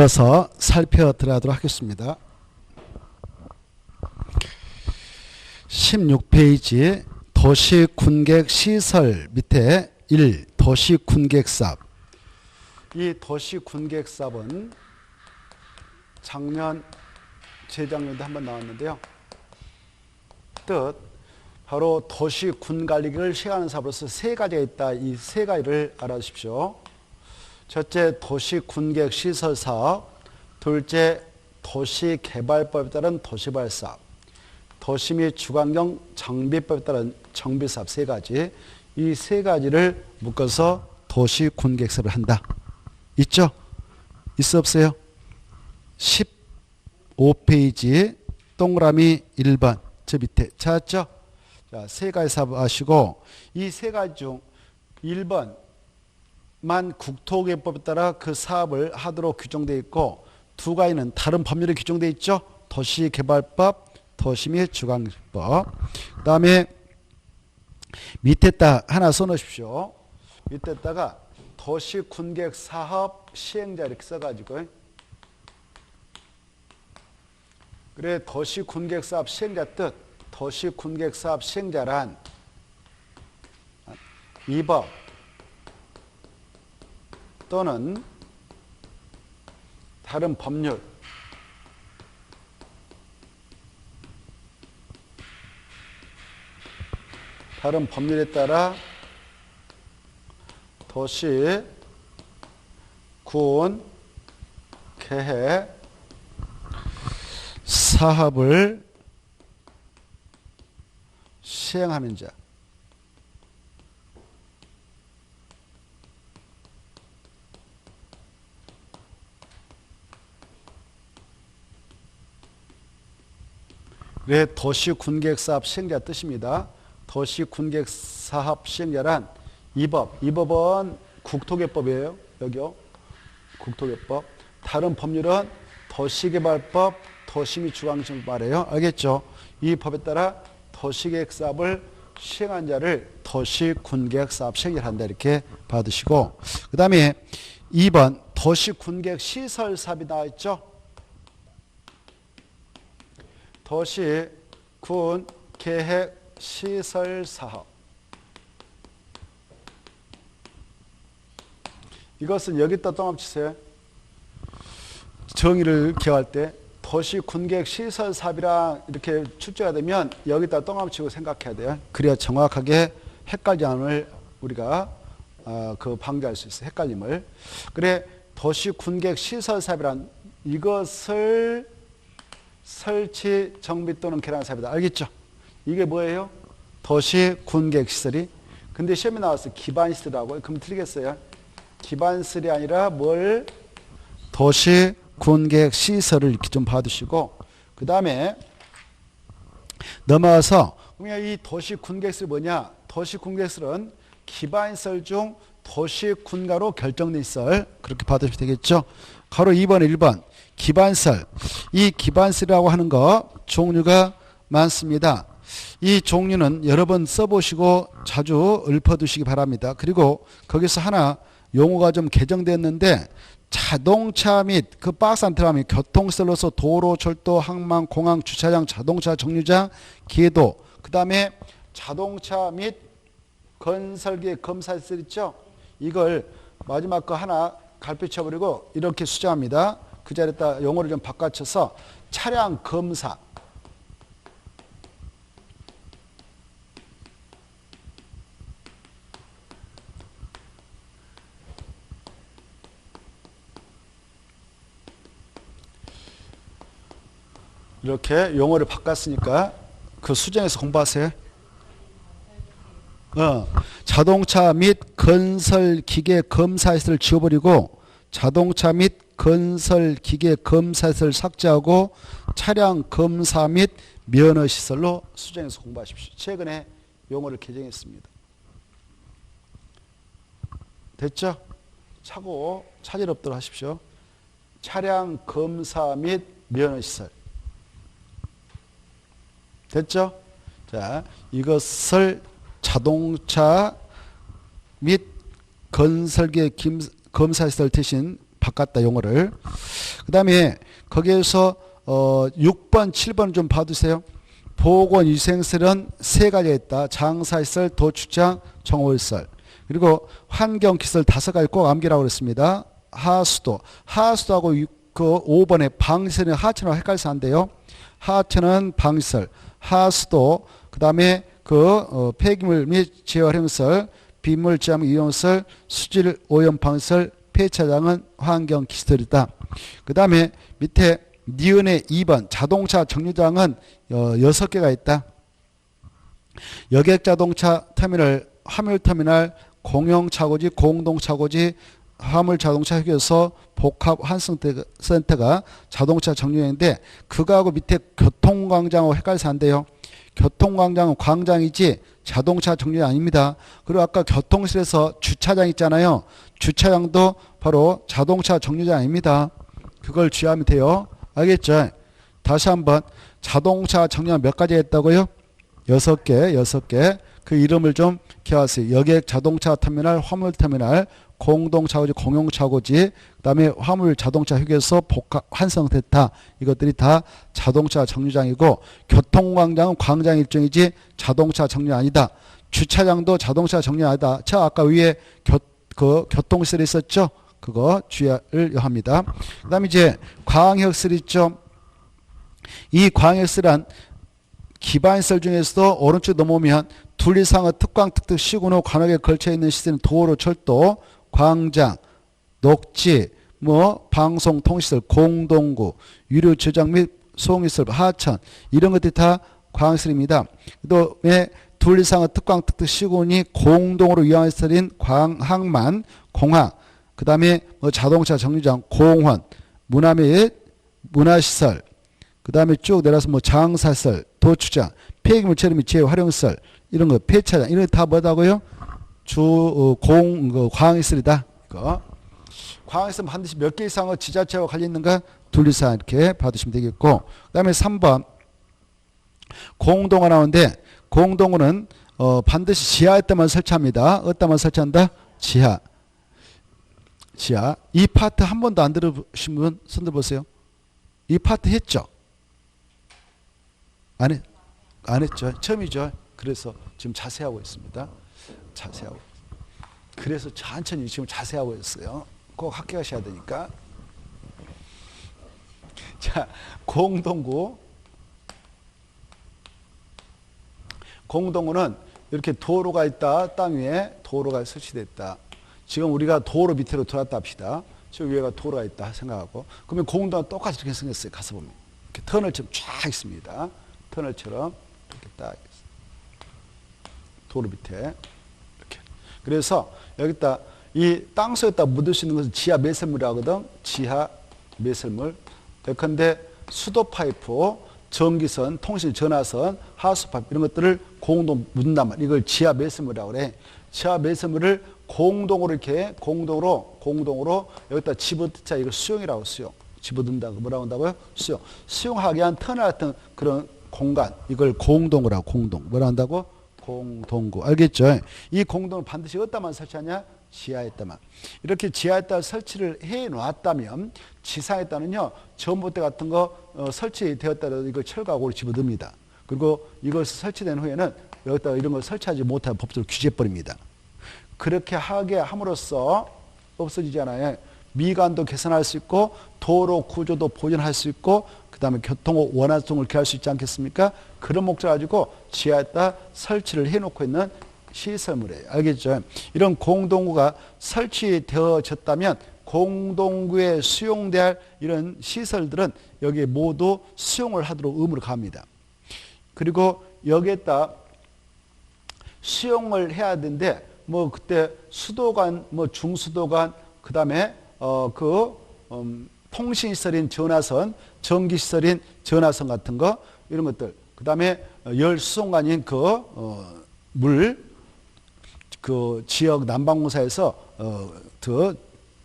이어서 살펴드리도록 하겠습니다. 16페이지 도시군객시설 밑에 1. 도시군객사업. 이 도시군객사업은 작년, 재작년도 한번 나왔는데요. 뜻, 바로 도시군관리를 시행하는 사업으로서 세 가지가 있다. 이 세 가지를 알아주십시오. 첫째, 도시군객시설사업. 둘째, 도시개발법에 따른 도시발사업. 도시 및 주관경 정비법에 따른 정비사업 세 가지. 이 세 가지를 묶어서 도시군객사업을 한다. 있죠? 있어 없어요? 15페이지 동그라미 1번 저 밑에 찾았죠? 자, 세 가지 사업 하시고 이 세 가지 중 1번만 국토개법에 따라 그 사업을 하도록 규정되어 있고 두 가지는 다른 법률에 규정되어 있죠? 도시개발법, 도시 및 주관법. 그 다음에 밑에다 하나 써놓으십시오. 밑에다가 도시군객사업 시행자 이렇게 써가지고 그래 도시군객사업 시행자 뜻 도시군객사업 시행자란 이 법 또는 다른 법률 다른 법률에 따라 도시, 군, 계획, 사업을 시행하는 자. 네, 도시군객사업 시행자 뜻입니다. 도시군객사업 시행자란 이 법은 국토개법이에요. 여기요. 국토개법. 다른 법률은 도시개발법, 도시 및 주관경 말이에요. 알겠죠? 이 법에 따라 도시계획사업을 시행한 자를 도시군객사업 시행자를 한다. 이렇게 받으시고 그 다음에 2번 도시군객시설사업이 나와 있죠? 도시군계획시설사업. 이것은 여기다 똥합 치세요. 정의를 기억할 때 도시군객시설사업이랑 이렇게 출제가 되면 여기다 똥합 치고 생각해야 돼요. 그래야 정확하게 헷갈리지 않을 우리가 방지할 수 있어요. 헷갈림을. 그래 도시군객시설사업이란 이것을 설치, 정비 또는 개량 사업이다. 알겠죠? 이게 뭐예요? 도시군객시설이. 근데 시험에 나왔어요. 기반시설이라고. 그럼 틀리겠어요? 기반시설이 아니라 뭘? 도시군객시설을 이렇게 좀 봐두시고 그 다음에 넘어가서 그러면 이 도시군객시설이 뭐냐? 도시군객시설은 기반시설 중 도시군가로 결정된 시설 그렇게 봐두시면 되겠죠? 가로 2번 1번 기반시설. 이 기반시설이라고 하는 거 종류가 많습니다. 이 종류는 여러 번 써보시고 자주 읊어두시기 바랍니다. 그리고 거기서 하나 용어가 좀 개정됐는데 자동차 및 그 박스 안 들어가면 교통시설로서 도로, 철도, 항만, 공항, 주차장, 자동차 정류장, 기회도 그 다음에 자동차 및 건설기의 검사시설 있죠? 이걸 마지막 거 하나 갈피쳐버리고 이렇게 수정합니다. 그 자리에다 용어를 좀 바꿔쳐서 차량 검사. 이렇게 용어를 바꿨으니까 그 수정해서 공부하세요. 자동차 및 건설 기계 검사시설을 지워버리고 자동차 및 건설 기계 검사시설을 삭제하고 차량 검사 및 면허시설로 수정해서 공부하십시오. 최근에 용어를 개정했습니다. 됐죠? 차고 차질 없도록 하십시오. 차량 검사 및 면허시설. 됐죠? 자, 이것을 자동차 및 건설계 검사시설 대신 바꿨다 용어를. 그 다음에 거기에서 6번, 7번 좀 봐두세요. 보건위생설은 세 가지가 있다. 장사시설, 도축장, 정호시설. 그리고 환경기술 5가지 꼭 암기라고 그랬습니다. 하수도. 하수도하고 그 5번에 방시설은 하천하고 헷갈려서 안 돼요. 하천은 방시설, 하수도, 그 다음에 폐기물 및 재활용설, 빗물 제한 이용설, 수질 오염 방지설, 폐차장은 환경기술이다. 그 다음에 밑에 니은의 2번 자동차 정류장은 6개가 있다. 여객자동차 터미널, 화물터미널, 공용차고지, 공동차고지, 화물자동차 휴게소, 복합환승센터가 자동차 정류장인데 그거하고 밑에 교통광장하고 헷갈려서 안 돼요. 교통광장은 광장이지 자동차 정류장 아닙니다. 그리고 아까 교통실에서 주차장 있잖아요. 주차장도 바로 자동차 정류장 아닙니다. 그걸 주의하면 돼요. 알겠죠? 다시 한번 자동차 정류장 몇 가지 했다고요? 6개. 그 이름을 좀 기억하세요. 여객 자동차 터미널, 화물 터미널, 공동차고지, 공용차고지, 그 다음에 화물 자동차 휴게소, 복합 환승센터, 이것들이 다 자동차 정류장이고 교통광장은 광장 일종이지 자동차 정류장 아니다. 주차장도 자동차 정류장 아니다. 자, 아까 위에 교통시설이 있었죠? 그거 주의를 합니다. 그 다음에 이제 광역시설 있죠? 이 광역시설은 기반시설 중에서도 오른쪽 넘어오면 둘이상의 특광, 특특, 시군호, 관역에 걸쳐 있는 시설은 도로, 철도, 광장, 녹지, 방송, 통시설, 공동구, 유료 저장 및 소음시설, 하천, 이런 것들이 다 광역시설입니다. 또 왜 둘이상의 특광, 특특, 시군이 공동으로 이용한 시설인 항만, 공항, 그 다음에 자동차 정류장, 공원, 문화 및 문화시설, 그 다음에 쭉 내려서 장사시설, 도축장, 폐기물 처리 및 재활용시설, 이런 거, 폐차장, 이런 거 다 뭐다고요? 광역시설이다. 광역시설은 반드시 몇 개 이상의 지자체와 관련 있는가? 둘 이상 이렇게 받으시면 되겠고, 그 다음에 3번. 공동화 나오는데, 공동구는 반드시 지하에 때만 설치합니다. 어디다만 설치한다? 지하. 이 파트 한 번도 안 들으신 분 손들 보세요. 이 파트 했죠? 안 했죠? 처음이죠? 그래서 지금 자세하고 있습니다. 자세하고. 그래서 천천히 지금 자세하고 있어요. 꼭 학교 가셔야 되니까. 자, 공동구. 공동구는 이렇게 도로가 있다. 땅 위에 도로가 설치됐다. 지금 우리가 도로 밑으로 들어왔다 합시다. 저 위에가 도로가 있다 생각하고. 그러면 공동은 똑같이 이렇게 생겼어요. 가서 보면. 이렇게 터널처럼 쫙 있습니다. 터널처럼 이렇게 딱 있어요. 도로 밑에. 이렇게. 그래서 여기다 이 땅속에다 묻을 수 있는 것은 지하 매설물이라고 하거든. 지하 매설물. 예컨대 수도 파이프, 전기선, 통신 전화선, 하수 파이프 이런 것들을 공동 묻는단 말이야. 이걸 지하 매설물이라고 그래. 지하 매설물을 공동으로 이렇게 공동으로 여기다 집어넣자. 이걸 수용이라고 수용. 집어넣는다고 뭐라고 한다고요? 수용. 수용하기 위한 터널 같은 그런 공간. 이걸 공동으로 하고 공동. 뭐라 한다고? 공동구. 알겠죠? 이 공동을 반드시 어디다만 설치하냐? 지하에다만. 이렇게 지하에다 설치를 해 놨다면 지상에다는요. 전봇대 같은 거 설치되었다고 이걸 철거하고 집어넣습니다. 그리고 이걸 설치된 후에는 여기다 이런 걸 설치하지 못하면 법적으로 규제해버립니다. 그렇게 하게 함으로써 없어지잖아요. 미관도 개선할 수 있고 도로 구조도 보존할 수 있고 그 다음에 교통 원활성을 기할 수 있지 않겠습니까? 그런 목적 가지고 지하에다 설치를 해놓고 있는 시설물이에요. 알겠죠? 이런 공동구가 설치되어졌다면 공동구에 수용될 이런 시설들은 여기에 모두 수용을 하도록 의무를 갑니다. 그리고 여기에다 수용을 해야 되는데 그때 수도관, 중수도관, 그 다음에 통신시설인 전화선, 전기시설인 전화선 같은 거, 이런 것들. 그 다음에 열수송관인 지역 난방공사에서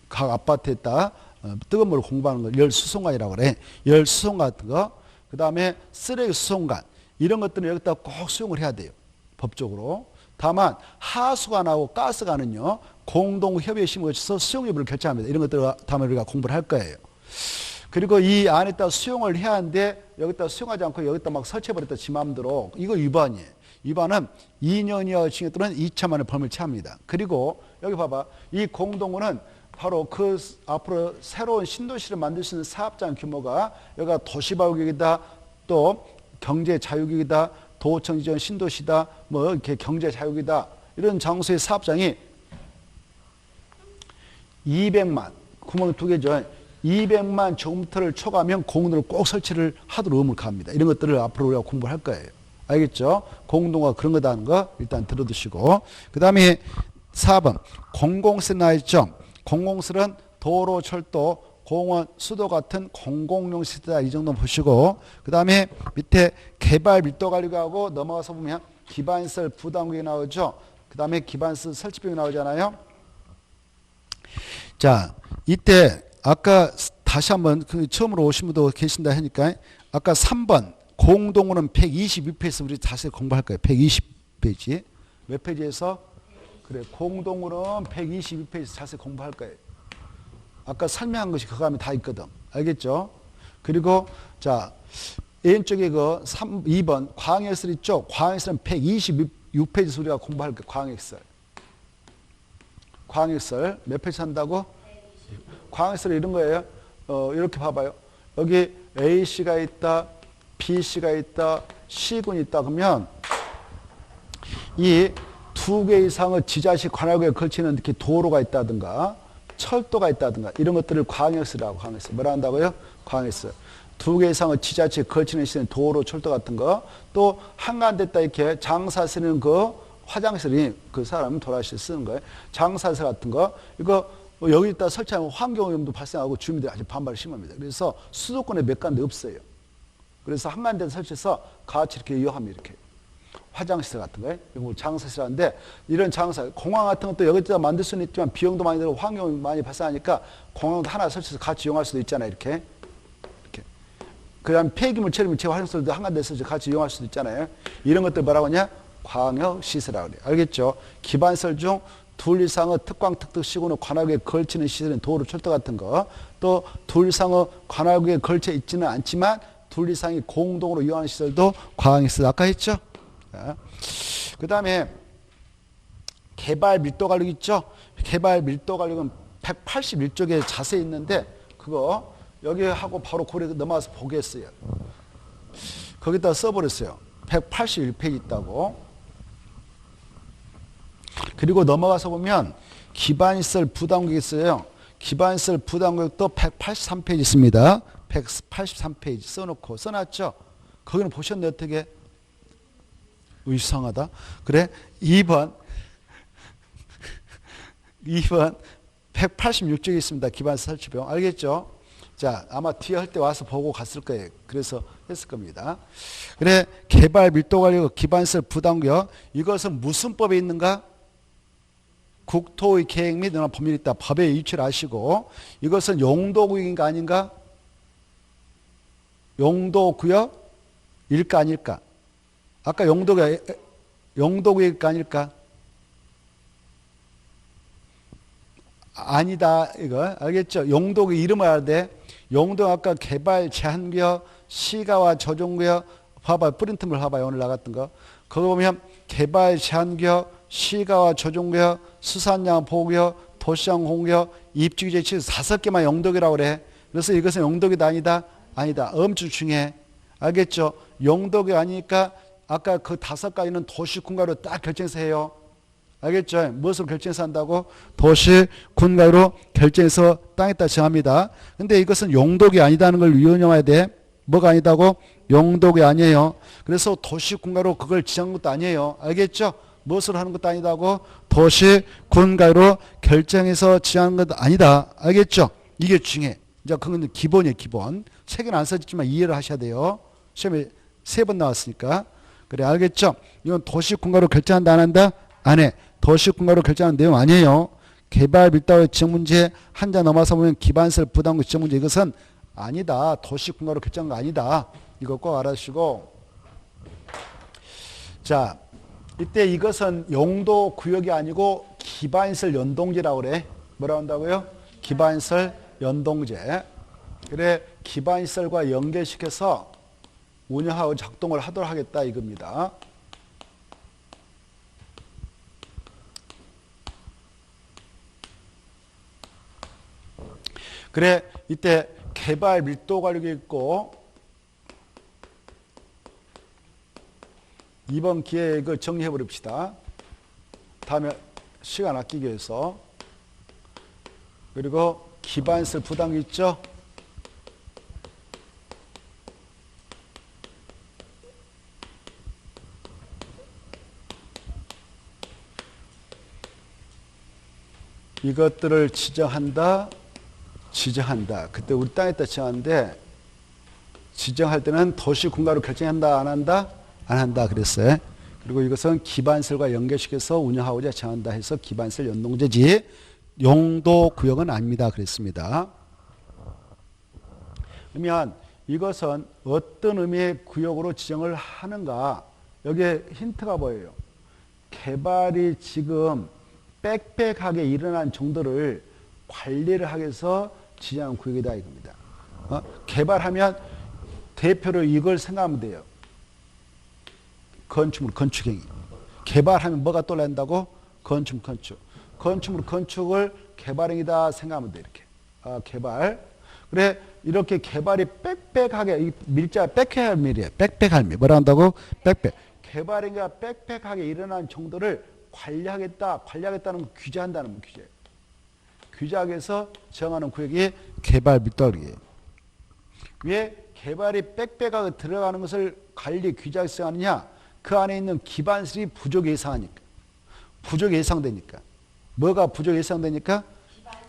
각 아파트에다 뜨거운 물을 공급하는 걸 열수송관이라고 그래. 열수송 같은 거. 그 다음에 쓰레기 수송관. 이런 것들은 여기다 꼭 수용을 해야 돼요. 법적으로. 다만 하수관하고 가스관은요. 공동협의에 심어서 수용 여부를 결정합니다. 이런 것들을 다음에 우리가 공부를 할 거예요. 그리고 이 안에다 수용을 해야 하는데 여기다 수용하지 않고 여기다 막 설치해버렸다 지 마음대로. 이거 위반이에요. 위반은 2년 이하 징역 또는 2천만 원 벌금을 처합니다. 그리고 여기 봐봐. 이 공동구는 바로 그 앞으로 새로운 신도시를 만들 수 있는 사업장 규모가 여기가 도시발육이다, 또 경제자유국이다, 도청지전 신도시다, 뭐 이렇게 경제자유국이다, 이런 장소의 사업장이 200만, 구멍이 2개죠. 200만 제곱미터를 초과하면 공동을 꼭 설치를 하도록 의무를 갑니다. 이런 것들을 앞으로 우리가 공부할 거예요. 알겠죠? 공동과 그런 거다는 거 일단 들어두시고. 그 다음에 4번. 공공시설 나와있죠? 공공시설은 도로, 철도, 공원, 수도 같은 공공용 시설이다. 이 정도 보시고. 그 다음에 밑에 개발 밀도 관리하고 넘어가서 보면 기반시설 부담국이 나오죠? 그 다음에 기반시설 설치비용이 나오잖아요? 자, 이때 아까 다시 한번 처음으로 오신 분도 계신다 하니까 아까 3번 공동으로는 122페이지 우리 자세히 공부할 거예요. 120페이지. 몇 페이지에서? 그래, 공동으로는 122페이지 자세히 공부할 거예요. 아까 설명한 것이 그거 하면 다 있거든. 알겠죠? 그리고 자, 왼쪽에 그 2번 광역시설 있죠? 광역시설은 126페이지 우리가 공부할 거예요. 광역시설. 광역시설 몇 페이지 한다고? 광역시설 이런 거예요. 이렇게 봐봐요. 여기 A씨가 있다, B씨가 있다, C군이 있다 그러면 이 2개 이상의 지자식 관할구에 걸치는 이렇게 도로가 있다든가 철도가 있다든가 이런 것들을 광역시설이라고 광역시설. 뭐라 한다고요? 광역시설. 2개 이상의 지자체에 걸치는 시는 도로, 철도 같은 거, 또 한가운데다 이렇게 장사 쓰는 그 화장실이 그 사람은 돌아실 쓰는 거예요. 장사실 같은 거 이거 여기다 설치하면 환경오염도 발생하고 주민들이 아주 반발을 심합니다. 그래서 수도권에 몇 군데 없어요. 그래서 한가운데 설치해서 같이 이렇게 이용합니다. 이렇게 화장실 같은 거예요. 이거 장사실 하는데 이런 장사, 공항 같은 것도 여기다 만들 수는 있지만 비용도 많이 들고 환경오염이 많이 발생하니까 공항도 하나 설치해서 같이 이용할 수도 있잖아요. 이렇게. 그 다음에 폐기물 처리 및 재활용설도 한가운데서 같이 이용할 수도 있잖아요. 이런 것들 뭐라고 하냐? 광역시설이라고 그래요. 알겠죠? 기반시설 중 둘 이상의 특광, 특특, 시군의 관할구에 걸치는 시설은 도로, 철도 같은 거, 또 둘 이상의 관할구에 걸쳐 있지는 않지만 둘 이상이 공동으로 이용하는 시설도 광역시설. 아까 했죠? 그 다음에 개발 밀도 관리 있죠? 개발 밀도 관리는 181쪽에 자세히 있는데 그거 여기 하고 바로 고려 넘어가서 보겠어요. 거기다 써버렸어요. 181페이지 있다고. 그리고 넘어가서 보면 기반시설 부담구역이 있어요. 기반시설 부담구역도 183페이지 있습니다. 183페이지 써놓고 써놨죠. 거기는 보셨네. 어떻게? 이상하다. 그래 2번 186쪽에 있습니다. 기반시설 설치비용. 알겠죠? 자, 아마 뒤에 할 때 와서 보고 갔을 거예요. 그래서 했을 겁니다. 그래, 개발 밀도 관리 기반시설 부담구역. 이것은 무슨 법에 있는가? 국토의 계획 및 법률이 있다. 법의 위치를 아시고 이것은 용도구역인가 아닌가? 용도구역일까 아닐까? 아까 용도구역일까 아닐까? 아니다 이거 알겠죠? 용도구 이름을 알아야 돼. 용도 아까 개발 제한구역, 시가와 조정구역 봐봐. 프린트물 봐봐요. 오늘 나갔던 거. 그거 보면 개발 제한구역, 시가와 조정구역, 수산양 보호구역, 도시장 공구역, 입지규제 치 5개만 용도구라고 그래. 그래서 이것은 용도구가 아니다? 아니다. 엄청 중요해. 알겠죠? 용도구 아니니까 아까 그 5가지는 도시군가로 딱 결정해서 해요. 알겠죠? 무엇으로 결정해서 한다고? 도시, 군가로 결정해서 땅에다 정합니다. 근데 이것은 용도구 아니다는 걸 유념해야 돼. 뭐가 아니다고? 용도구 아니에요. 그래서 도시, 군가로 그걸 지정한 것도 아니에요. 알겠죠? 무엇으로 하는 것도 아니다고? 도시, 군가로 결정해서 지정한 것도 아니다. 알겠죠? 이게 중요해. 이제 그건 기본이에요, 기본. 책은 안 써졌지만 이해를 하셔야 돼요. 시험에 3번 나왔으니까. 그래, 알겠죠? 이건 도시, 군가로 결정한다, 안 한다? 안 해. 도시군가로 결정하는 내용 아니에요. 개발 밀도의 지정 문제 한 자 넘어서 보면 기반시설 부담구 지정 문제 이것은 아니다. 도시군가로 결정한 거 아니다. 이거 꼭 알아주시고. 자, 이때 이것은 용도 구역이 아니고 기반시설 연동제라고 그래. 뭐라고 한다고요? 기반시설 연동제. 그래, 기반시설과 연계시켜서 운영하고 작동을 하도록 하겠다 이겁니다. 그래 이때 개발 밀도 관리가 있고 2번 기획을 정리해 버립시다. 다음에 시간 아끼기 위해서. 그리고 기반시설 부담이 있죠. 이것들을 지정한다. 그때 우리 땅에다 지정하는데 지정할 때는 도시 군가로 결정한다 안 한다? 안 한다 그랬어요. 그리고 이것은 기반시설과 연계시켜서 운영하고자 정한다 해서 기반시설 연동제지 용도 구역은 아닙니다 그랬습니다. 그러면 이것은 어떤 의미의 구역으로 지정을 하는가? 여기에 힌트가 보여요. 개발이 지금 빽빽하게 일어난 정도를 관리를 하기 위해서 지정한 구역이다 이겁니다. 개발하면 대표로 이걸 생각하면 돼요. 건축물, 건축행위. 개발하면 뭐가 떠올린다고? 건축물, 건축을 개발행위다 생각하면 돼 이렇게. 개발. 그래 이렇게 개발이 빽빽하게 이 밀자 빽빽할 밀이에요. 빽빽할 밀. 뭐라 한다고? 빽빽. 개발행위가 빽빽하게 일어난 정도를 관리하겠다는 규제한다는 건 규제. 규제하기 위해서 정하는 구역이 개발 밀도구역이에요. 왜 개발이 빽빽하게 들어가는 것을 관리 규제하기 위해서 하느냐? 그 안에 있는 기반시설이 부족 예상하니까. 부족 예상되니까. 뭐가 부족 예상되니까?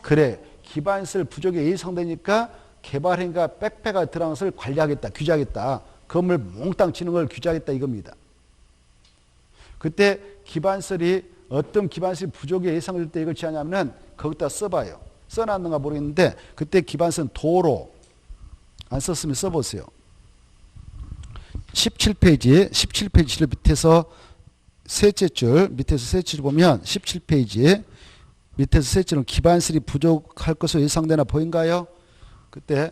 그래. 기반시설 부족이 예상되니까 개발행위가 빽빽하게 들어가는 것을 관리하겠다. 규제하겠다. 건물 몽땅 치는 걸 규제하겠다 이겁니다. 그때 기반시설이 어떤 기반시설이 부족이 예상될 때 이걸 취하냐면은 거기다 써봐요. 써놨는가 모르겠는데 그때 기반시설은 도로 안 썼으면 써보세요. 17페이지 밑에서 셋째 줄 보면 17페이지 밑에서 셋째 줄은 기반시설이 부족할 것으로 예상되나 보인가요? 그때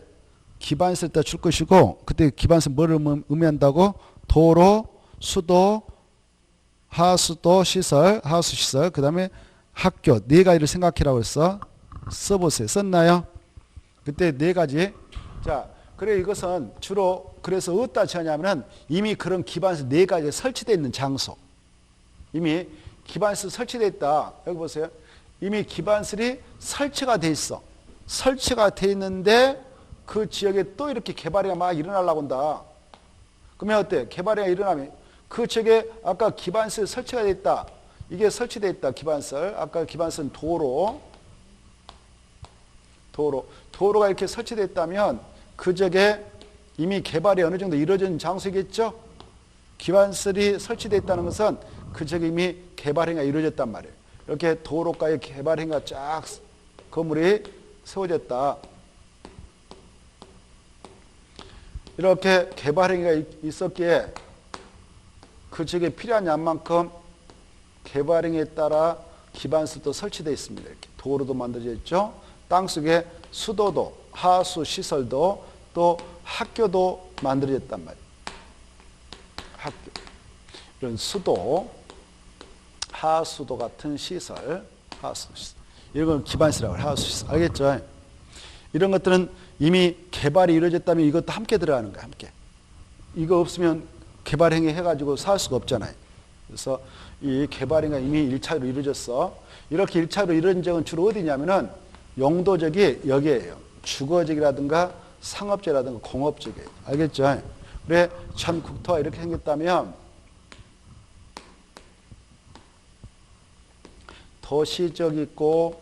기반시설에다 줄 것이고 그때 기반시설 뭐를 의미한다고? 도로, 수도, 하수도 시설, 하수 시설, 그 다음에 학교 네 가지를 생각해라고 했어. 써보세요. 썼나요? 그때 네 가지. 자, 그래 이것은 주로 그래서 어디다 지하냐면은 이미 그런 기반시설 네 가지 설치되어 있는 장소. 이미 기반시설 설치되어 있다. 여기 보세요. 이미 기반시설이 설치가 돼 있어. 설치가 돼 있는데 그 지역에 또 이렇게 개발이 막 일어나려고 한다. 그러면 어때? 개발이 일어나면 그 지역에 아까 기반시설 설치가 돼 있다. 이게 설치되어 있다. 기반시설. 아까 기반시설은 도로가 이렇게 설치되어 있다면 그 지역에 이미 개발이 어느 정도 이루어진 장소이겠죠? 기반시설이 설치되어 있다는 것은 그 지역에 이미 개발행위가 이루어졌단 말이에요. 이렇게 도로가에 개발행위가 쫙 건물이 세워졌다. 이렇게 개발행위가 있었기에 그 지역에 필요한 양만큼 개발행위에 따라 기반시설도 설치되어 있습니다. 이렇게 도로도 만들어져 있죠. 땅속에 수도도, 하수 시설도 또 학교도 만들어졌단 말이에요. 학교. 이런 수도, 하수도 같은 시설, 하수시설. 이건 기반시설이라고 해요. 하수시설. 알겠죠? 이런 것들은 이미 개발이 이루어졌다면 이것도 함께 들어가는 거야. 함께. 이거 없으면 개발행위 해가지고 살 수가 없잖아요. 그래서 이 개발행위가 이미 1차로 이루어졌어. 이렇게 1차로 이루어진 적은 주로 어디냐면은 용도적이 여기에요. 주거적이라든가 상업적이라든가 공업적이에요. 알겠죠? 그래 전 국토가 이렇게 생겼다면 도시적이 있고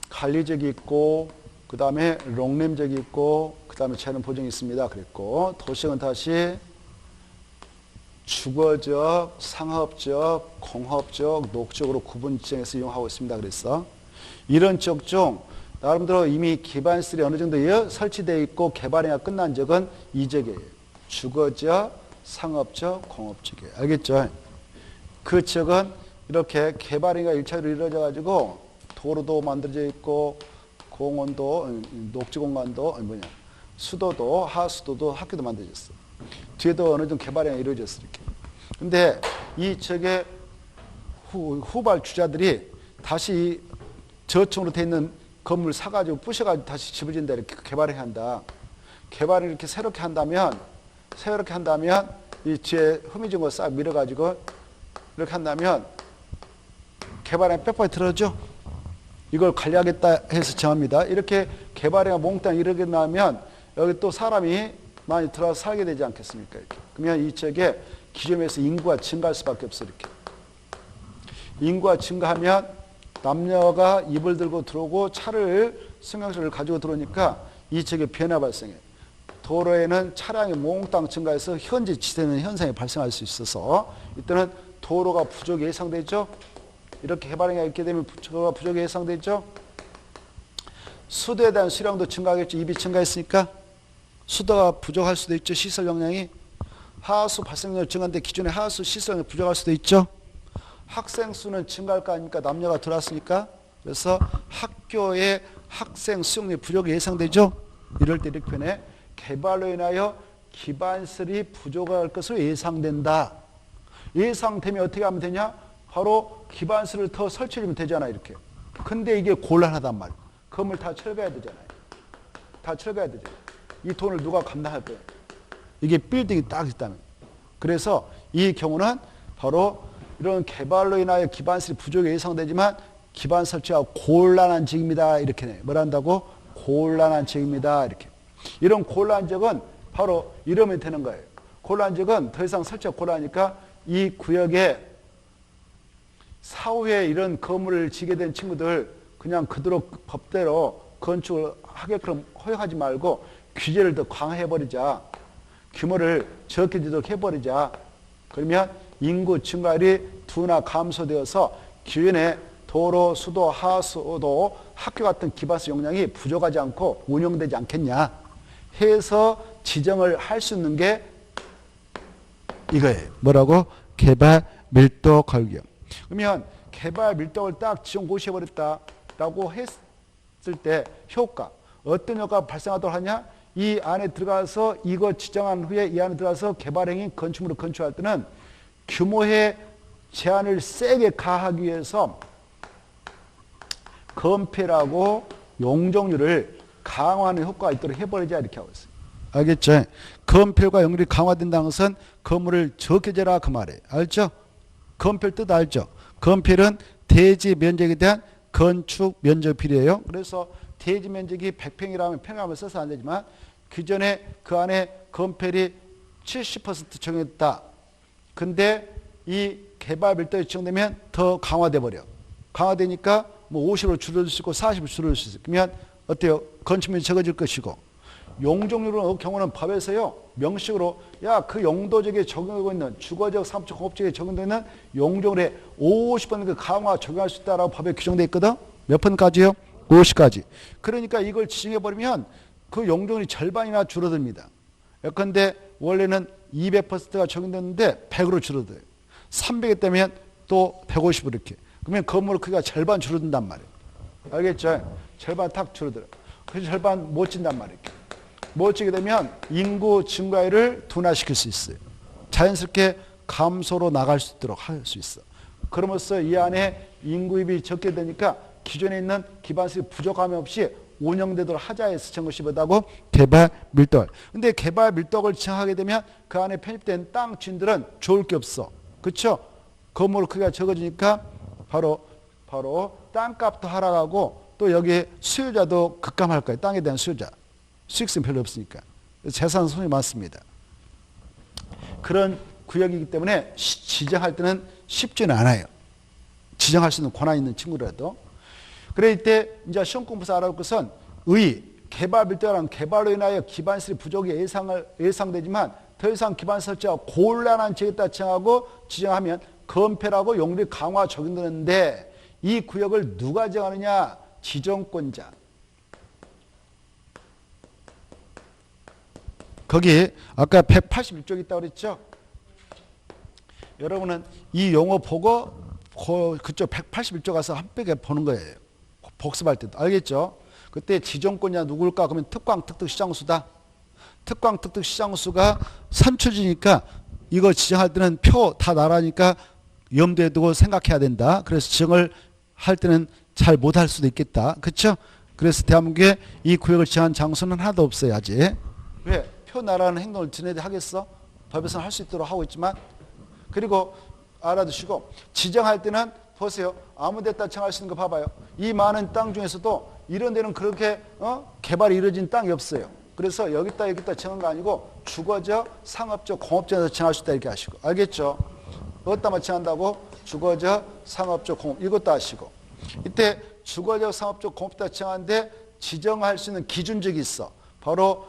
관리적이 있고 그 다음에 롱림적이 있고 그 다음에 재는 보정이 있습니다. 그랬고 도시는 다시 주거적, 상업적, 공업적, 녹적으로 구분 지정해서 이용하고 있습니다. 그래서 이런 지역 중 나름대로 이미 기반시설이 어느 정도 설치되어 있고 개발행위가 끝난 적은 이 지역이에요. 주거적, 상업적, 공업적이에요. 알겠죠? 그 지역은 이렇게 개발행위가 1차로 이루어져 가지고 도로도 만들어져 있고 공원도, 녹지공간도 수도도 하수도도 학교도 만들어졌어. 뒤에도 어느 정도 개발이 이루어졌어 이렇게. 근데 이 책의 후발 주자들이 다시 저층으로 돼 있는 건물 사가지고 부셔가지고 다시 집을 짓는다 이렇게 개발해야 한다. 개발을 이렇게 새롭게 한다면 이 뒤에 흐미진 거 싹 밀어가지고 이렇게 한다면 개발에 빽빽이 틀어져. 이걸 관리하겠다 해서 정합니다. 이렇게 개발에 몽땅 이렇게 나면 여기 또 사람이 많이 들어와서 살게 되지 않겠습니까? 이렇게. 그러면 이 지역에 기존에서 인구가 증가할 수밖에 없어 이렇게. 인구가 증가하면 남녀가 입을 들고 들어오고 차를 승용차를 가지고 들어오니까 이 지역에 변화 발생해. 도로에는 차량이 몽땅 증가해서 현재 지대는 현상이 발생할 수 있어서 이때는 도로가 부족이 예상되죠. 이렇게 해발행위가 있게 되면 도로가 부족이 예상되죠. 수도에 대한 수량도 증가하겠죠. 입이 증가했으니까 수도가 부족할 수도 있죠. 시설 역량이. 하수 발생률 증가인데 기존의 하수 시설이 부족할 수도 있죠. 학생 수는 증가할 거 아닙니까? 남녀가 들어왔으니까. 그래서 학교의 학생 수용률 부족이 예상되죠. 이럴 때 이렇게 표현해. 개발로 인하여 기반시설이 부족할 것으로 예상된다. 예상되면 어떻게 하면 되냐? 바로 기반시설을 더 설치하면 되잖아 이렇게. 근데 이게 곤란하단 말이야. 건물 다 철거해야 되잖아요. 다 철거해야 되잖아요. 이 돈을 누가 감당할 거예요? 이게 빌딩이 딱 있다면. 그래서 이 경우는 바로 이런 개발로 인하여 기반시설이 부족이 예상되지만 기반 설치가 곤란한 지역입니다. 이렇게 뭐라 한다고? 곤란한 지역입니다. 이렇게. 이런 곤란한 지역은 바로 이러면 되는 거예요. 곤란한 지역은 더 이상 설치가 곤란하니까 이 구역에 사후에 이런 건물을 지게 된 친구들 그냥 그대로 법대로 건축을 하게끔 허용하지 말고 규제를 더 강화해버리자. 규모를 적게 되도록 해버리자. 그러면 인구 증가율이 둔화 감소되어서 기존의 도로, 수도, 하수도, 학교 같은 기반시설 용량이 부족하지 않고 운영되지 않겠냐 해서 지정을 할 수 있는 게 이거예요. 뭐라고? 개발 밀도 관리형. 그러면 개발 밀도를 딱 지정 고시해버렸다라고 했을 때 효과, 어떤 효과가 발생하도록 하냐? 이 안에 들어가서 이거 지정한 후에 이 안에 들어가서 개발행위 건축물을 건축할 때는 규모의 제한을 세게 가하기 위해서 건폐라고 용적률을 강화하는 효과가 있도록 해버리자 이렇게 하고 있어요. 알겠죠? 건폐율과 용적률이 강화된다는 것은 건물을 적게 지어라 그 말이에요. 알죠? 건폐율 뜻 알죠? 건폐율은 대지 면적에 대한 건축 면적 비례예요. 그래서 대지 면적이 100평이라면 평형을 써서 안 되지만 기존에 그 안에 건폐율이 70% 적용했다. 근데 이 개발 밀도가 지정되면 더 강화돼 버려. 강화되니까 뭐 50으로 줄어들 수 있고 40으로 줄어들 수 있어요. 그러면 어때요? 건축면이 적어질 것이고 용적률의 경우는 법에서요 명식으로 야 그 용도적에 적용하고 있는 주거적, 사업적, 공업적에 적용되는 용적률의 50% 강화 적용할 수 있다라고 법에 규정되어 있거든. 몇 번까지요? 50까지. 그러니까 이걸 지정해버리면 그 용적률이 절반이나 줄어듭니다. 예컨대 원래는 200%가 적용됐는데 100으로 줄어들어요. 300에 되면 또 150으로 이렇게. 그러면 건물 크기가 절반 줄어든단 말이에요. 알겠죠? 절반 탁 줄어들어. 그래서 절반 못 진단 말이에요. 못 지게 되면 인구 증가율을 둔화시킬 수 있어요. 자연스럽게 감소로 나갈 수 있도록 할 수 있어. 그러면서 이 안에 인구입이 적게 되니까 기존에 있는 기반시설이 부족함이 없이 운영되도록 하자 해서 정한 것이 뭐다고? 개발 밀도를. 근데 개발 밀도를 지정하게 되면 그 안에 편입된 땅 주인들은 좋을 게 없어. 그렇죠? 건물 크기가 적어지니까 바로 땅값도 하락하고 또 여기 수요자도 급감할 거예요. 땅에 대한 수요자. 수익성이 별로 없으니까. 재산 손이 많습니다. 그런 구역이기 때문에 지정할 때는 쉽지는 않아요. 지정할 수 있는 권한 있는 친구라도. 그래 이때 이제 시험 공부에서 알아볼 것은 개발 밀도라는 개발로 인하여 기반시설 부족이 예상되지만 더 이상 기반시설 설치가 곤란한 지역에다 지정하고 지정하면 건폐라고 용률 강화 적용되는데 이 구역을 누가 정하느냐? 지정권자. 거기 아까 181쪽 있다고 그랬죠? 여러분은 이 용어 보고 그쪽 181쪽 가서 한 벽에 보는 거예요. 복습할 때도. 알겠죠? 그때 지정권자 누굴까? 그러면 특광, 특특, 시장수다. 특광 특특 시장수가 선출지니까 이거 지정할 때는 표 다 나라니까 염두에 두고 생각해야 된다. 그래서 지정을 할 때는 잘 못할 수도 있겠다. 그렇죠? 그래서 대한민국에 이 구역을 지정한 장소는 하나도 없어요. 아직. 왜? 표 나라는 행동을 지네들이 하겠어? 법에서는 할 수 있도록 하고 있지만. 그리고 알아두시고 지정할 때는 보세요. 아무 데다 정할 수 있는 거 봐봐요. 이 많은 땅 중에서도 이런 데는 그렇게 개발이 이루어진 땅이 없어요. 그래서 여기다 정한 거 아니고 주거적, 상업적, 공업지에서 정할 수 있다 이렇게 하시고. 알겠죠? 어디다만 정한다고? 주거적, 상업적, 공업 이것도 하시고. 이때 주거적, 상업적, 공업지에 정하는데 지정할 수 있는 기준적이 있어. 바로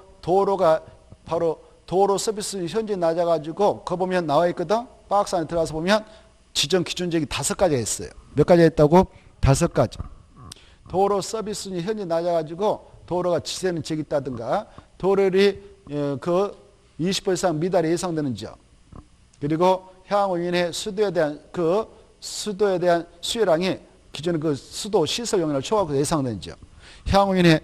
도로 서비스 현재 낮아가지고 그거 보면 나와 있거든. 박스 안에 들어가서 보면 지정 기준적이 5가지가 있어요. 몇 가지가 있다고? 5가지. 도로 서비스는 현재 낮아가지고 도로가 지세는 적이 있다든가 도로율이 그 20% 이상 미달이 예상되는 지역. 그리고 향후 인해 수도에 대한 수요량이 기존의 그 수도 시설 용량을 초과하고 예상되는 지역. 향후 인해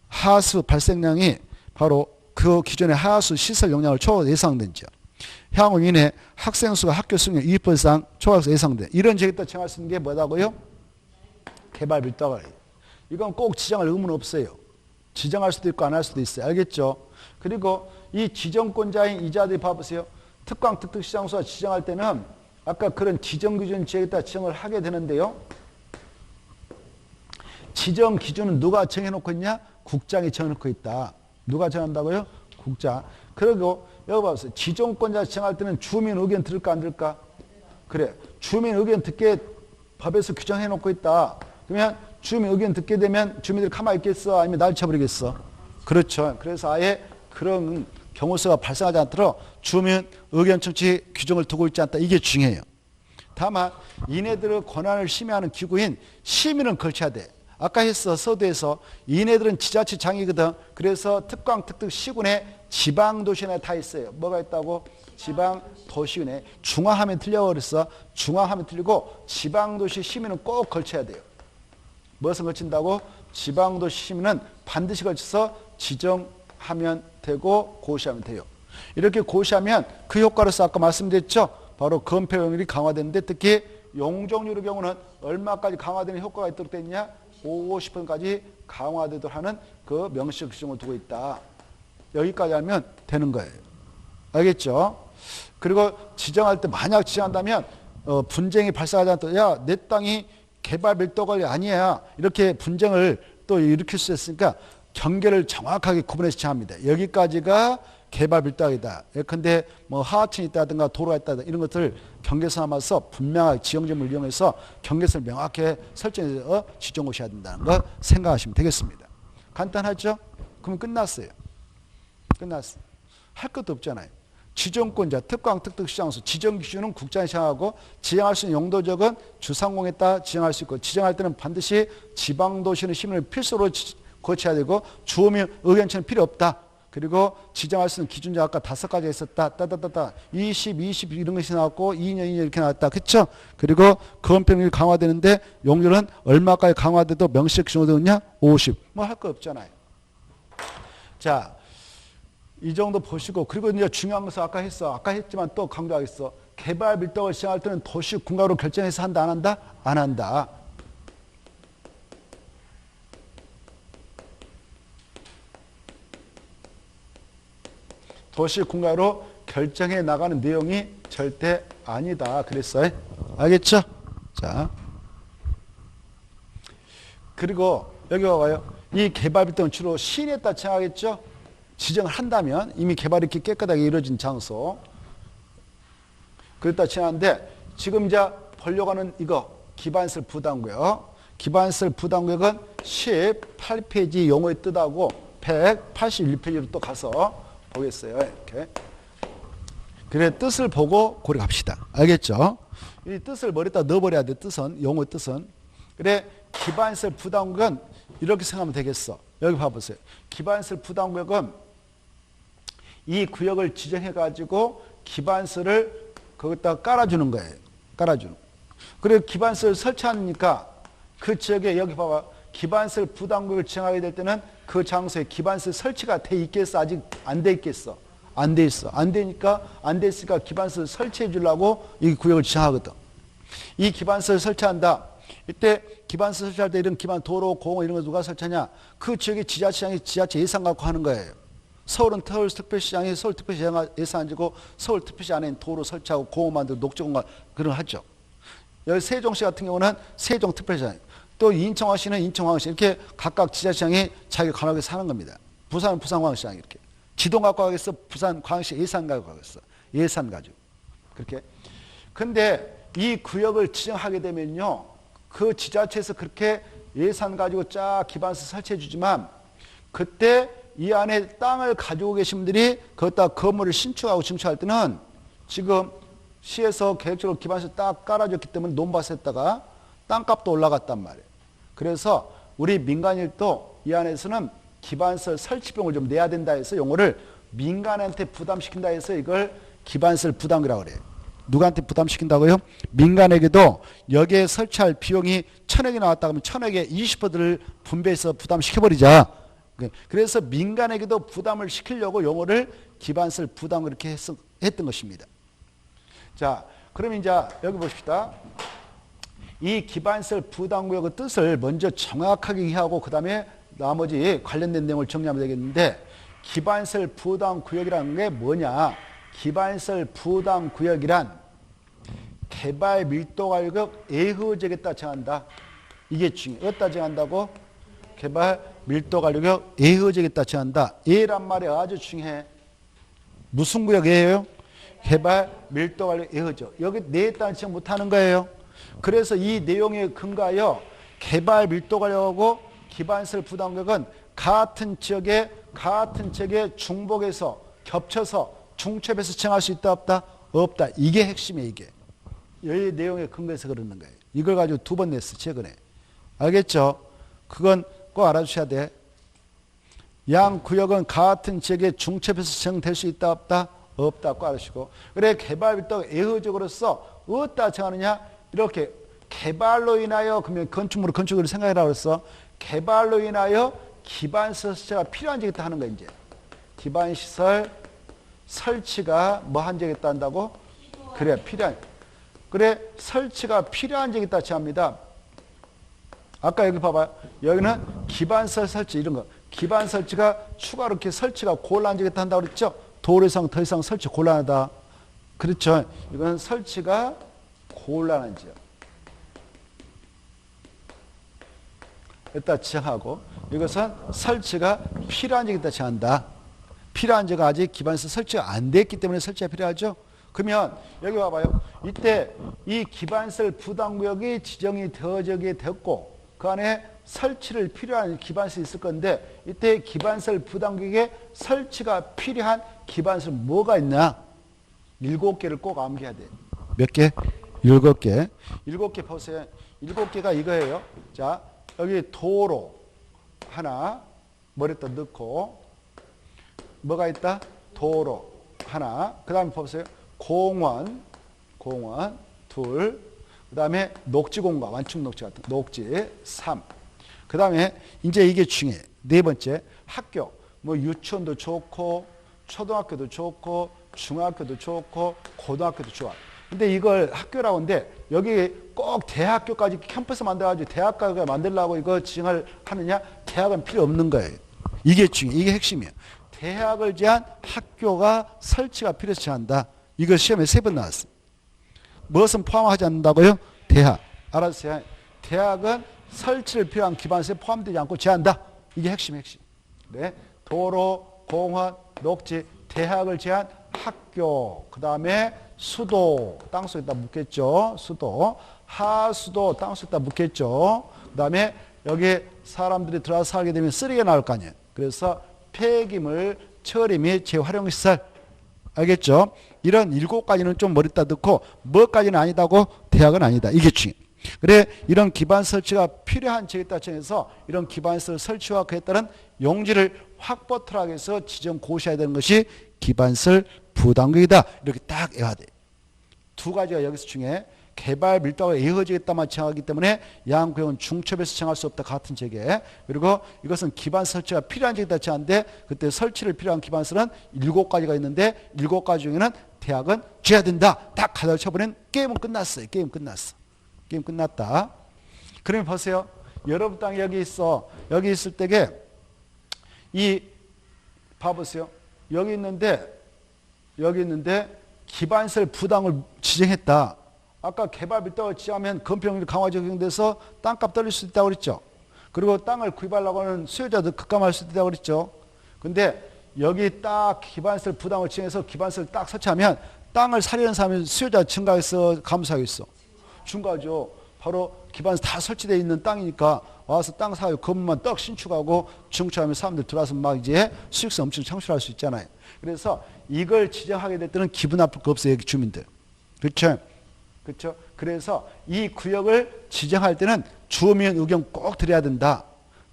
하수 발생량이 바로 그 기존의 하수 시설 용량을 초과해서 예상된 지역. 향후 인해 학생 수가 학교 수용 20% 이상 초과해서 예상된 이런 지역에다 정할 수 있는 게 뭐라고요? 개발 밀도가. 이건 꼭 지정할 의무는 없어요. 지정할 수도 있고 안 할 수도 있어요. 알겠죠? 그리고 이 지정권자인 이자들이 봐보세요. 특광 특특 시장소가 지정할 때는 아까 그런 지정 기준 지역에다 지정을 하게 되는데요. 지정 기준은 누가 정해놓고 있냐? 국장이 정해놓고 있다. 누가 정한다고요? 국장. 그리고 여기 봐보세요. 지정권자 지정할 때는 주민 의견 들을까 안 들을까? 그래. 주민 의견 듣게 법에서 규정해놓고 있다. 그러면 주민 의견 듣게 되면 주민들이 가만히 있겠어? 아니면 날쳐버리겠어? 그렇죠. 그래서 아예 그런 경우수가 발생하지 않도록 주민 의견 청취 규정을 두고 있지 않다. 이게 중요해요. 다만 이네들의 권한을 심의하는 기구인 시민은 걸쳐야 돼. 아까 했어. 서두에서 이네들은 지자체장이거든. 그래서 특광 특특 시군에 지방도시에 다 있어요. 뭐가 있다고? 지방도시군에. 중앙하면 틀려버렸어. 중앙하면 틀리고 지방도시 시민은 꼭 걸쳐야 돼요. 무엇을 걸친다고? 지방도시 시민은 반드시 걸쳐서 지정하면 되고 고시하면 돼요. 이렇게 고시하면 그 효과로서 아까 말씀드렸죠. 바로 건폐율이 강화되는데 특히 용적률의 경우는 얼마까지 강화되는 효과가 있도록 되어 있냐? 50%까지 강화되도록 하는 그 명시적 규정을 두고 있다. 여기까지 하면 되는 거예요. 알겠죠? 그리고 지정할 때 만약 지정한다면 분쟁이 발생하지 않도록 야, 내 땅이 개발 밀도관리 아니야. 이렇게 분쟁을 또 일으킬 수 있으니까 경계를 정확하게 구분해서 정합니다. 여기까지가 개발 밀도이다. 예컨대 뭐 하천이 있다든가 도로가 있다든가 이런 것들을 경계선 삼아서 분명하게 지형점을 이용해서 경계선을 명확하게 설정해서 지정하셔야 된다는 거 생각하시면 되겠습니다. 간단하죠? 그러면 끝났어요. 끝났어요. 할 것도 없잖아요. 지정권자, 특광, 특특 시장소, 지정 기준은 국장이 정하고 지정할 수 있는 용도적은 주상공에 따라 지정할 수 있고 지정할 때는 반드시 지방도시는 시민을 필수로 거쳐야 되고 주민 의견처는 필요 없다. 그리고 지정할 수 있는 기준자 아까 5가지가 있었다. 20 이런 것이 나왔고 2년 이렇게 나왔다. 그렇죠? 그리고 건폐율이 강화되는데 용률은 얼마까지 강화돼도 명시적 규정으로 되느냐? 50. 뭐 할 거 없잖아요. 자, 이 정도 보시고 그리고 이제 중요한 것은 아까 했어. 아까 했지만 또 강조하겠어. 개발 밀도를 시행할 때는 도시 군가로 결정해서 한다 안 한다? 안 한다. 도시 군가로 결정해 나가는 내용이 절대 아니다. 그랬어요. 알겠죠? 자. 그리고 여기 와봐요. 이 개발 밀도는 주로 시내에 따라 정하겠죠? 지정을 한다면 이미 개발이 이렇게 깨끗하게 이루어진 장소. 그랬다 정하는데 지금 이제 보려고 하는 이거 기반시설 부담구역. 기반시설 부담구역은 18페이지 용어의 뜻하고 181페이지로 또 가서 보겠어요. 이렇게. 그래 뜻을 보고 고려 갑시다. 알겠죠? 이 뜻을 머리에다 넣어버려야 돼. 뜻은 용어 뜻은. 그래 기반시설 부담구역은 이렇게 생각하면 되겠어. 여기 봐보세요. 기반시설 부담구역은 이 구역을 지정해 가지고 기반시설을 거기다 깔아주는 거예요. 깔아주는. 그래 기반시설 설치하니까 그 지역에 여기 봐봐. 기반시설 부담구역을 지정하게 될 때는 그 장소에 기반시설 설치가 돼 있겠어? 아직 안 돼 있겠어? 안 돼 있어. 안 되니까, 안 돼 있으니까 기반시설 설치해 주려고 이 구역을 지정하거든. 이 기반시설 설치한다. 이때 기반시설 설치할 때 이런 기반 도로, 공원 이런 거 누가 설치하냐? 그 지역의 지자체장이 지자체 예산 갖고 하는 거예요. 서울은 서울특별시장이 서울특별시 예산 지고 서울특별시 안에 도로 설치하고 공원 만들고 녹지공간 그런 거 하죠. 여기 세종시 같은 경우는 세종특별시장, 또 인천광역시는 인천광역시 이렇게 각각 지자체장이 자기 관할에 사는 겁니다. 부산은 부산광역시장 이렇게. 지도 갖고 가겠어. 부산광역시 예산 갖고 가겠어. 예산 가지고. 그렇게. 근데 이 구역을 지정하게 되면요. 그 지자체에서 그렇게 예산 가지고 쫙 기반시설 설치해 주지만 그때 이 안에 땅을 가지고 계신 분들이 거기다 건물을 신축하고 증축할 때는 지금 시에서 계획적으로 기반시설 딱 깔아줬기 때문에 논밭에다가 땅값도 올라갔단 말이에요. 그래서 우리 민간일도 이 안에서는 기반시설 설치비용을 좀 내야 된다 해서 용어를 민간한테 부담시킨다 해서 이걸 기반시설 부담이라고 그래요. 누구한테 부담시킨다고요? 민간에게도 여기에 설치할 비용이 1,000억이 나왔다 그러면 1,000억에 20%를 분배해서 부담시켜버리자. 그래서 민간에게도 부담을 시키려고 용어를 기반시설 부담 그렇게 했던 것입니다. 자, 그럼 이제 여기 보십시다. 이 기반시설 부담구역의 뜻을 먼저 정확하게 이해하고 그 다음에 나머지 관련된 내용을 정리하면 되겠는데 기반시설 부담구역이라는 게 뭐냐? 기반시설 부담구역이란 개발 밀도가격 예후지역에다 정한다. 이게 중요해요. 어디다 정한다고? 개발 밀도가격 예후지역에다 정한다. 예란 말이 아주 중요해. 무슨 구역이에요? 개발 밀도가격 예후지역. 여기 네에 따라 지정 못하는 거예요. 그래서 이 내용에 근거하여 개발 밀도가격하고 기반시설 부담구역은 같은 지역에 중복해서 겹쳐서 중첩해서 정할 수 있다 없다? 없다. 이게 핵심이에요. 이게. 이 내용에 근거해서 그러는 거예요. 이걸 가지고 2번 냈어 최근에. 알겠죠? 그건 꼭 알아주셔야 돼. 양 구역은 같은 지역에 중첩해서 정될 수 있다 없다? 없다. 꼭 알아주시고. 그래 개발밀도 예후적으로서 어디다 정하느냐? 이렇게 개발로 인하여 그러면 건축물을 건축으로 생각해라 그랬어. 개발로 인하여 기반시설 설치가 필요한 지역에 하는 거야 이제. 기반시설 설치가 뭐 한 지역에 한다고? 그래 필요한. 그래 설치가 필요한 지역에 따라 합니다. 아까 여기 봐봐요. 여기는 기반시설 설치 이런 거. 기반 설치가 추가로 이렇게 설치가 곤란한 지역에 한다고 그랬죠. 도로 이상 더 이상 설치 곤란하다. 그렇죠. 이건 설치가 곤란한 지역. 여기다 지정하고 이것은 설치가 필요한 지역에다 지정한다. 필요한 지역은 아직 기반시설 설치가 안 됐기 때문에 설치가 필요하죠. 그러면 여기 봐봐요. 이때 이 기반시설 부담구역이 지정이 되어지게 됐고 그 안에 설치를 필요한 기반시설이 있을 건데 이때 기반시설 부담구역에 설치가 필요한 기반시설 뭐가 있나? 7개를 꼭 암기해야 돼. 몇 개? 7개. 7개 보세요. 7개가 이거예요. 자, 여기 도로 하나 머리에다 넣고 뭐가 있다? 도로 하나. 그 다음에 보세요. 공원 둘. 그 다음에 녹지공간 완충 녹지 같은 녹지 3. 그 다음에 이제 이게 중요해. 네 번째 학교. 뭐 유치원도 좋고 초등학교도 좋고 중학교도 좋고 고등학교도 좋아. 근데 이걸 학교라고 하는데 여기 꼭 대학교까지 캠퍼스 만들어가지고 대학교를 만들려고 이거 지정을 하느냐? 대학은 필요 없는 거예요. 이게 중요해. 이게 핵심이에요. 대학을 제한 학교가 설치가 필요해서 제한다. 이거 시험에 3번 나왔어요. 무엇은 포함하지 않는다고요? 대학. 알았어요. 대학은 설치를 필요한 기반시설에 포함되지 않고 제한다. 이게 핵심. 네. 도로, 공원, 녹지, 대학을 제한 학교. 그 다음에 수도, 땅속에다 묻겠죠. 수도. 하수도, 땅속에다 묻겠죠. 그 다음에 여기 사람들이 들어와서 살게 되면 쓰레기가 나올 거 아니에요. 그래서 폐기물 처리 및 재활용시설. 알겠죠? 이런 7가지는 좀 머리다 넣고 뭐까지는 아니다고? 대학은 아니다. 이게 중요해. 그래 이런 기반 설치가 필요한 지역에 따라 정해서 이런 기반시설 설치와 그에 따른 용지를 확보 트랙에서 지정 고시해야 되는 것이 기반시설 부담구역이다. 이렇게 딱 해야 돼. 2가지가 여기서 중요해. 개발 밀도가 이어지겠다만 지정하기 때문에 양구역은 중첩에서 지정할 수 없다. 같은 재개. 그리고 이것은 기반 설치가 필요한 지역이다 지정하는데 그때 설치를 필요한 기반설은 7가지가 있는데 7가지 중에는 대학은 줘야 된다. 딱 가다 쳐버리면 게임은 끝났어요. 게임 끝났어. 게임 끝났다. 그러면 보세요. 여러분 땅이 여기 있어. 여기 있을 때게 이 봐보세요. 여기 있는데 기반설 부담을 지정했다. 아까 개발 밀도가 지정하면 건폐용률 강화 적용돼서 땅값 떨릴 수 있다고 그랬죠. 그리고 땅을 구입하려고 하는 수요자도 급감할 수 있다고 그랬죠. 근데 여기 딱 기반설 부담을 지정해서 기반설 딱 설치하면 땅을 사려는 사람이 수요자 증가해서 감소하겠어. 증가하죠. 바로 기반설 다 설치되어 있는 땅이니까 와서 땅 사고 건물만 떡 신축하고 증축하면 사람들 들어와서 막 이제 수익성 엄청 창출할 수 있잖아요. 그래서 이걸 지정하게 될 때는 기분 나쁠 거 없어요. 여기 주민들. 그렇죠? 그렇죠? 그래서 이 구역을 지정할 때는 주민 의견 꼭 드려야 된다.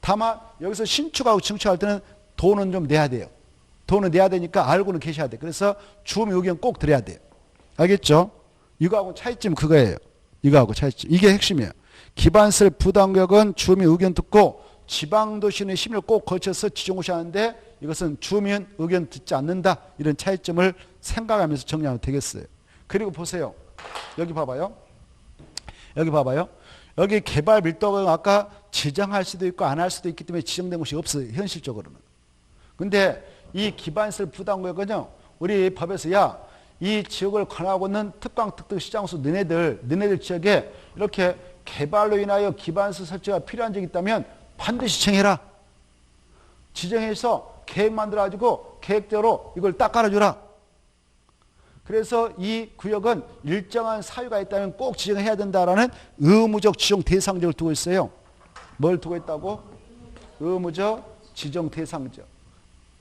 다만 여기서 신축하고 증축할 때는 돈은 좀 내야 돼요. 돈은 내야 되니까 알고는 계셔야 돼. 그래서 주민 의견 꼭 드려야 돼요. 알겠죠? 이거하고 차이점 그거예요. 이거하고 차이점. 이게 핵심이에요. 기반설 부담구역은 주민 의견 듣고 지방도시의 심의를 꼭 거쳐서 지정고시 하는데 이것은 주민 의견 듣지 않는다. 이런 차이점을 생각하면서 정리하면 되겠어요. 그리고 보세요. 여기 봐봐요. 여기 개발 밀도가 아까 지정할 수도 있고 안 할 수도 있기 때문에 지정된 곳이 없어요. 현실적으로는. 근데 이 기반설 부담구역은요. 우리 법에서 이 지역을 권하고 있는 특강 특등 시장소 너네들 지역에 이렇게 개발로 인하여 기반설 설치가 필요한 적이 있다면 반드시 지정해라. 지정해서 계획 만들어가지고 계획대로 이걸 딱 깔아주라. 그래서 이 구역은 일정한 사유가 있다면 꼭 지정해야 된다라는 의무적 지정 대상적을 두고 있어요. 뭘 두고 있다고? 의무적 지정 대상적.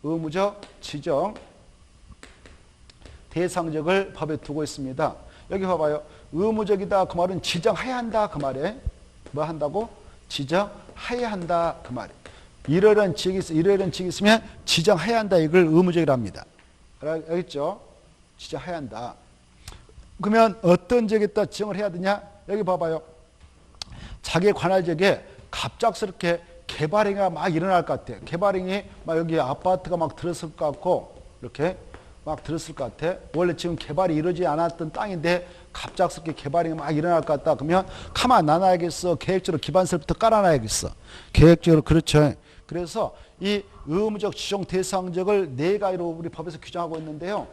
의무적 지정 대상적을 법에 두고 있습니다. 여기 봐봐요. 의무적이다 그 말은 지정해야 한다 그 말에 뭐 한다고? 지정해야 한다 그 말에 이러이러한 지역이 있으면 지정해야 한다 이걸 의무적이라 합니다. 알겠죠? 지정해야 한다. 그러면 어떤 지역에다 지정을 해야 되냐? 여기 봐봐요. 자기에 관할 지역에 갑작스럽게 개발행위가 막 일어날 것 같아. 개발행위 막 여기 아파트가 막 들었을 것 같고 이렇게 막 들었을 것 같아. 원래 지금 개발이 이루어지지 않았던 땅인데 갑작스럽게 개발이 막 일어날 것 같다. 그러면 가만 놔놔야겠어. 계획적으로 기반설부터 깔아놔야겠어. 계획적으로 그렇죠. 그래서 이 의무적 지정 대상적을 4가지로 우리 법에서 규정하고 있는데요.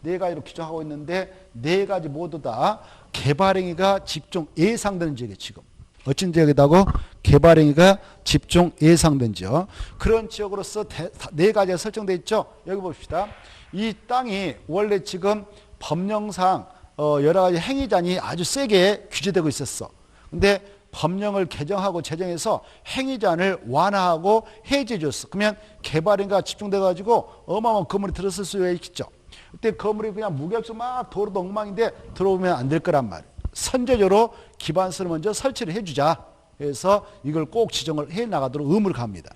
4가지로 규정하고 있는데 4가지 모두 다 개발행위가 집중 예상되는 지역이에요. 지금. 어떤 지역이다고? 개발행위가 집중 예상된 지역. 그런 지역으로서 4가지가 설정되어 있죠. 여기 봅시다. 이 땅이 원래 지금 법령상 여러 가지 행위잔이 아주 세게 규제되고 있었어. 근데 법령을 개정하고 제정해서 행위잔을 완화하고 해제해 줬어. 그러면 개발행위가 집중돼 가지고 어마어마한 건물이 들었을 수 있겠죠. 그때 건물이 그냥 무계획적으로 막 도로도 엉망인데 들어오면 안 될 거란 말이에요. 선제적으로 기반설을 먼저 설치를 해주자. 그래서 이걸 꼭 지정을 해 나가도록 의무를 갑니다.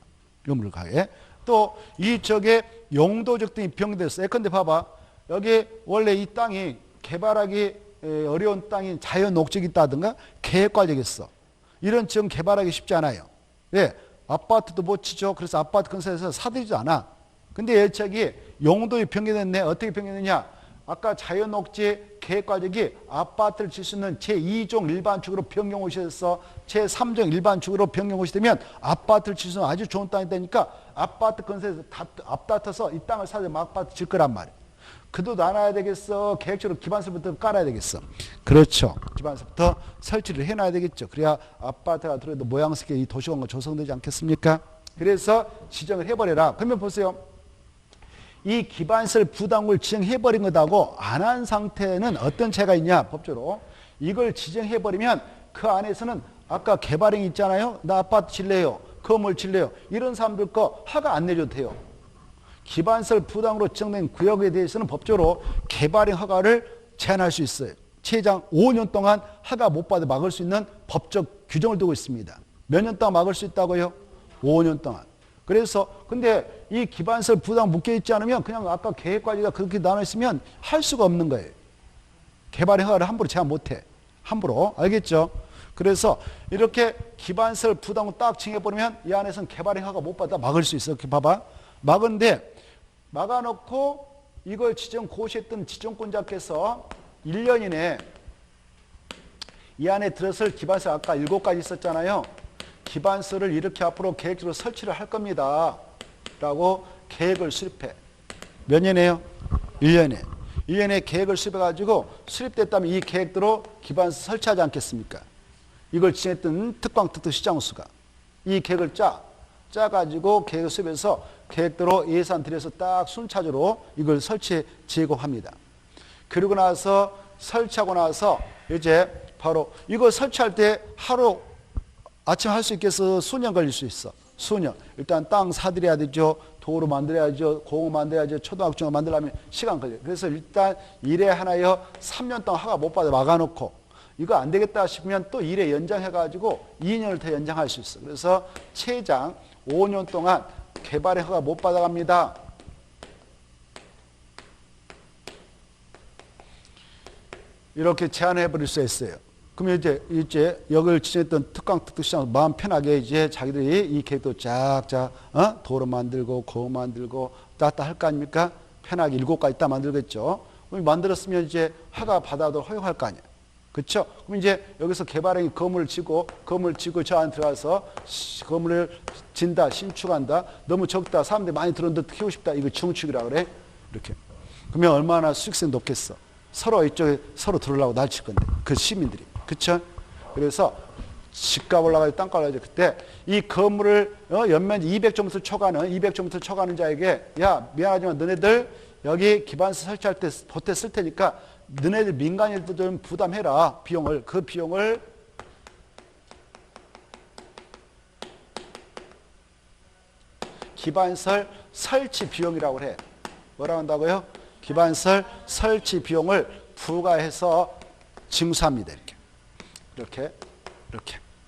의무를 가게. 또 이쪽에 용도적 등이 변경됐어. 예컨대 봐봐. 여기 원래 이 땅이 개발하기 어려운 땅이 자연 녹지가 있다든가 계획과적이었어. 이런 지역은 개발하기 쉽지 않아요. 왜? 아파트도 못 치죠. 그래서 아파트 건설에서 사들이지도 않아. 근데 예측이 용도가 변경됐네. 어떻게 변경됐냐? 아까 자연 녹지 계획과적이 아파트를 질 수 있는 제2종 일반축으로 변경옷이 됐어. 제3종 일반축으로 변경옷이 되면 아파트를 질 수 있는 아주 좋은 땅이 되니까 아파트 건설에서 앞다퉈서 이 땅을 사서 아파트 질 거란 말이야. 그도 나눠야 되겠어. 계획적으로 기반설부터 깔아야 되겠어. 그렇죠. 기반설부터 설치를 해놔야 되겠죠. 그래야 아파트가 들어도 모양스럽게 이 도시공간 조성되지 않겠습니까? 그래서 지정을 해버려라. 그러면 보세요. 이 기반설 부담을 지정해버린 것하고 안 한 상태는 어떤 차이가 있냐 법적으로. 이걸 지정해버리면 그 안에서는 아까 개발행위 있잖아요. 나 아파트 질래요. 건물 질래요. 이런 사람들 거 허가 안 내줘도 돼요. 기반설 부담으로 지정된 구역에 대해서는 법적으로 개발행 허가를 제한할 수 있어요. 최장 5년 동안 허가 못 받아 막을 수 있는 법적 규정을 두고 있습니다. 몇 년 동안 막을 수 있다고요? 5년 동안. 그래서 근데 이 기반설 부담 묶여있지 않으면 그냥 아까 계획과제가 그렇게 나눠 있으면 할 수가 없는 거예요. 개발행 허가를 함부로 제한 못해. 함부로. 알겠죠? 그래서 이렇게 기반설 부담을 딱 정해버리면 이 안에서는 개발행 허가 못 받아 막을 수 있어. 이렇게 봐봐. 막은데 막아놓고 이걸 지정 고시했던 지정권자께서 1년 이내 이 안에 들어설 기반설 아까 7가지 있었잖아요. 기반설을 이렇게 앞으로 계획적으로 설치를 할 겁니다. 라고 계획을 수립해. 몇 년이에요? 1년에. 1년에 계획을 수립해가지고 수립됐다면 이 계획대로 기반설 설치하지 않겠습니까? 이걸 지정했던 특광특특시장수가 이 계획을 짜가지고 계획을 수립해서 계획대로 예산 들여서 딱 순차적으로 이걸 설치해 제공합니다. 그리고 나서 설치하고 나서 이제 바로 이거 설치할 때 하루 아침 할 수 있겠어? 수년 걸릴 수 있어. 수년. 일단 땅 사들여야 되죠. 도로 만들어야죠. 공원 만들어야죠. 초등학교 만들려면 시간 걸려요. 그래서 일단 일에 하나여 3년 동안 허가 못 받아 막아놓고 이거 안 되겠다 싶으면 또 일에 연장해가지고 2년을 더 연장할 수 있어. 그래서 최장 5년 동안 개발의 허가 못 받아갑니다. 이렇게 제한해 버릴 수 있어요. 그러면 이제 여기를 지정했던 특광특특시장 마음 편하게 이제 자기들이 이 계획도 쫙쫙 도로 만들고 공원 만들고 따따 할 거 아닙니까? 편하게 7가지 딱 만들겠죠. 그럼 만들었으면 이제 허가 받아도 허용할 거 아니야. 그렇죠? 그럼 이제 여기서 개발행위 건물을 지고 저 안에 들어가서 건물을 진다, 신축한다. 너무 적다, 사람들이 많이 들어오는데 키우고 싶다. 이거 중축이라고 그래. 이렇게. 그러면 얼마나 수익성이 높겠어. 서로 이쪽에 서로 들어오려고 날칠 건데 그 시민들이. 그렇죠? 그래서 집값 올라가고 땅값 올라가죠. 그때 이 건물을 연면 200제곱미터 초과하는 자에게 야 미안하지만 너네들 여기 기반서 설치할 때 보태 쓸 테니까 너네들 민간인들 좀 부담해라. 비용을. 그 비용을 기반설 설치 비용이라고 해. 뭐라고 한다고요? 기반설 설치 비용을 부과해서 징수합니다. 이렇게.